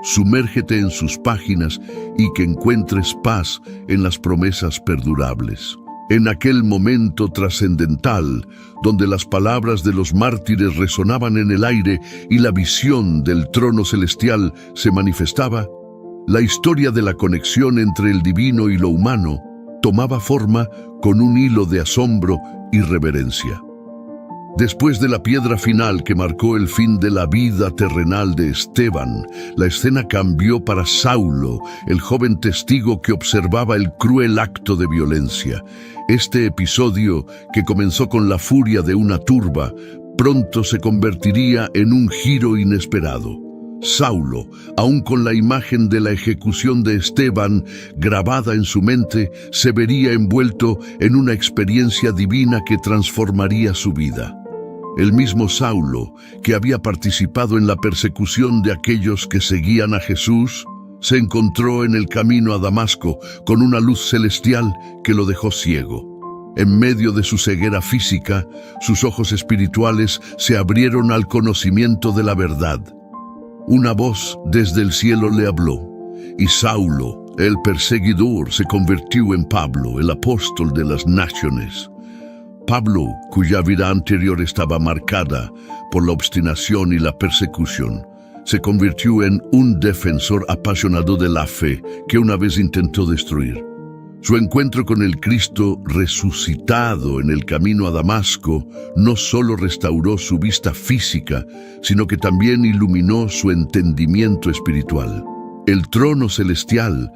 Sumérgete en sus páginas y que encuentres paz en las promesas perdurables. En aquel momento trascendental, donde las palabras de los mártires resonaban en el aire y la visión del trono celestial se manifestaba, la historia de la conexión entre el divino y lo humano tomaba forma con un hilo de asombro y reverencia. Después de la piedra final que marcó el fin de la vida terrenal de Esteban, la escena cambió para Saulo, el joven testigo que observaba el cruel acto de violencia. Este episodio, que comenzó con la furia de una turba, pronto se convertiría en un giro inesperado. Saulo, aún con la imagen de la ejecución de Esteban grabada en su mente, se vería envuelto en una experiencia divina que transformaría su vida. El mismo Saulo, que había participado en la persecución de aquellos que seguían a Jesús, se encontró en el camino a Damasco con una luz celestial que lo dejó ciego. En medio de su ceguera física, sus ojos espirituales se abrieron al conocimiento de la verdad. Una voz desde el cielo le habló, y Saulo, el perseguidor, se convirtió en Pablo, el apóstol de las naciones. Pablo, cuya vida anterior estaba marcada por la obstinación y la persecución, se convirtió en un defensor apasionado de la fe que una vez intentó destruir. Su encuentro con el Cristo resucitado en el camino a Damasco no solo restauró su vista física, sino que también iluminó su entendimiento espiritual. El trono celestial,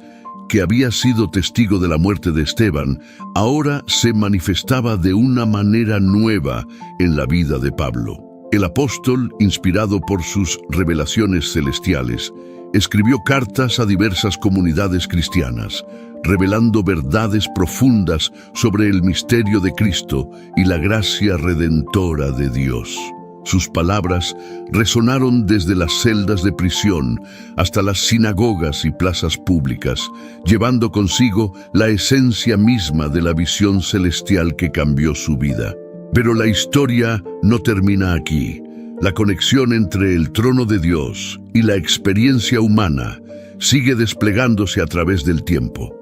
que había sido testigo de la muerte de Esteban, ahora se manifestaba de una manera nueva en la vida de Pablo. El apóstol, inspirado por sus revelaciones celestiales, escribió cartas a diversas comunidades cristianas, revelando verdades profundas sobre el misterio de Cristo y la gracia redentora de Dios. Sus palabras resonaron desde las celdas de prisión hasta las sinagogas y plazas públicas, llevando consigo la esencia misma de la visión celestial que cambió su vida. Pero la historia no termina aquí. La conexión entre el trono de Dios y la experiencia humana sigue desplegándose a través del tiempo.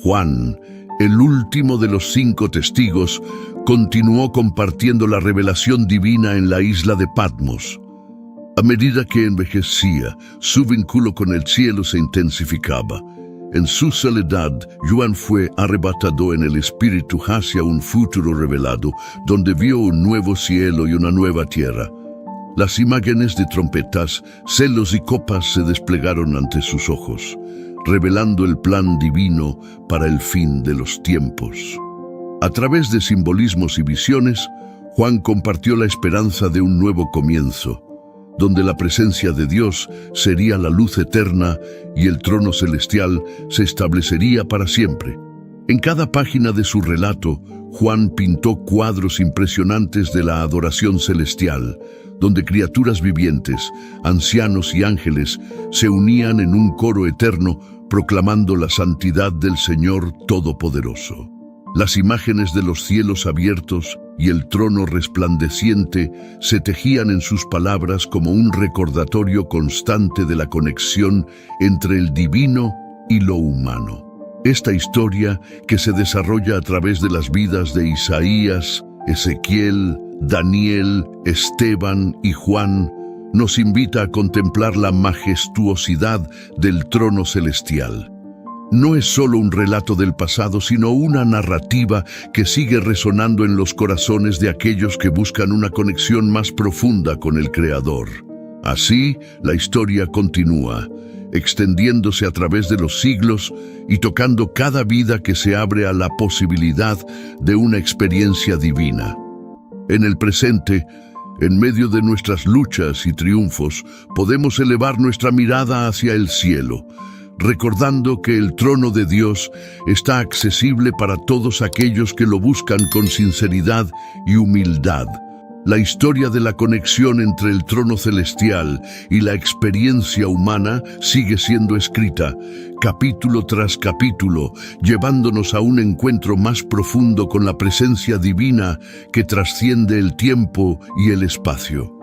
Juan, el último de los 5 testigos, continuó compartiendo la revelación divina en la isla de Patmos. A medida que envejecía, su vínculo con el cielo se intensificaba. En su soledad, Juan fue arrebatado en el espíritu hacia un futuro revelado, donde vio un nuevo cielo y una nueva tierra. Las imágenes de trompetas, celos y copas se desplegaron ante sus ojos, revelando el plan divino para el fin de los tiempos. A través de simbolismos y visiones, Juan compartió la esperanza de un nuevo comienzo, donde la presencia de Dios sería la luz eterna y el trono celestial se establecería para siempre. En cada página de su relato, Juan pintó cuadros impresionantes de la adoración celestial, donde criaturas vivientes, ancianos y ángeles se unían en un coro eterno proclamando la santidad del Señor Todopoderoso. Las imágenes de los cielos abiertos y el trono resplandeciente se tejían en sus palabras como un recordatorio constante de la conexión entre el divino y lo humano. Esta historia, que se desarrolla a través de las vidas de Isaías, Ezequiel, Daniel, Esteban y Juan, nos invita a contemplar la majestuosidad del trono celestial. No es solo un relato del pasado, sino una narrativa que sigue resonando en los corazones de aquellos que buscan una conexión más profunda con el Creador. Así, la historia continúa, extendiéndose a través de los siglos y tocando cada vida que se abre a la posibilidad de una experiencia divina. En el presente, en medio de nuestras luchas y triunfos, podemos elevar nuestra mirada hacia el cielo, recordando que el trono de Dios está accesible para todos aquellos que lo buscan con sinceridad y humildad. La historia de la conexión entre el trono celestial y la experiencia humana sigue siendo escrita, capítulo tras capítulo, llevándonos a un encuentro más profundo con la presencia divina que trasciende el tiempo y el espacio.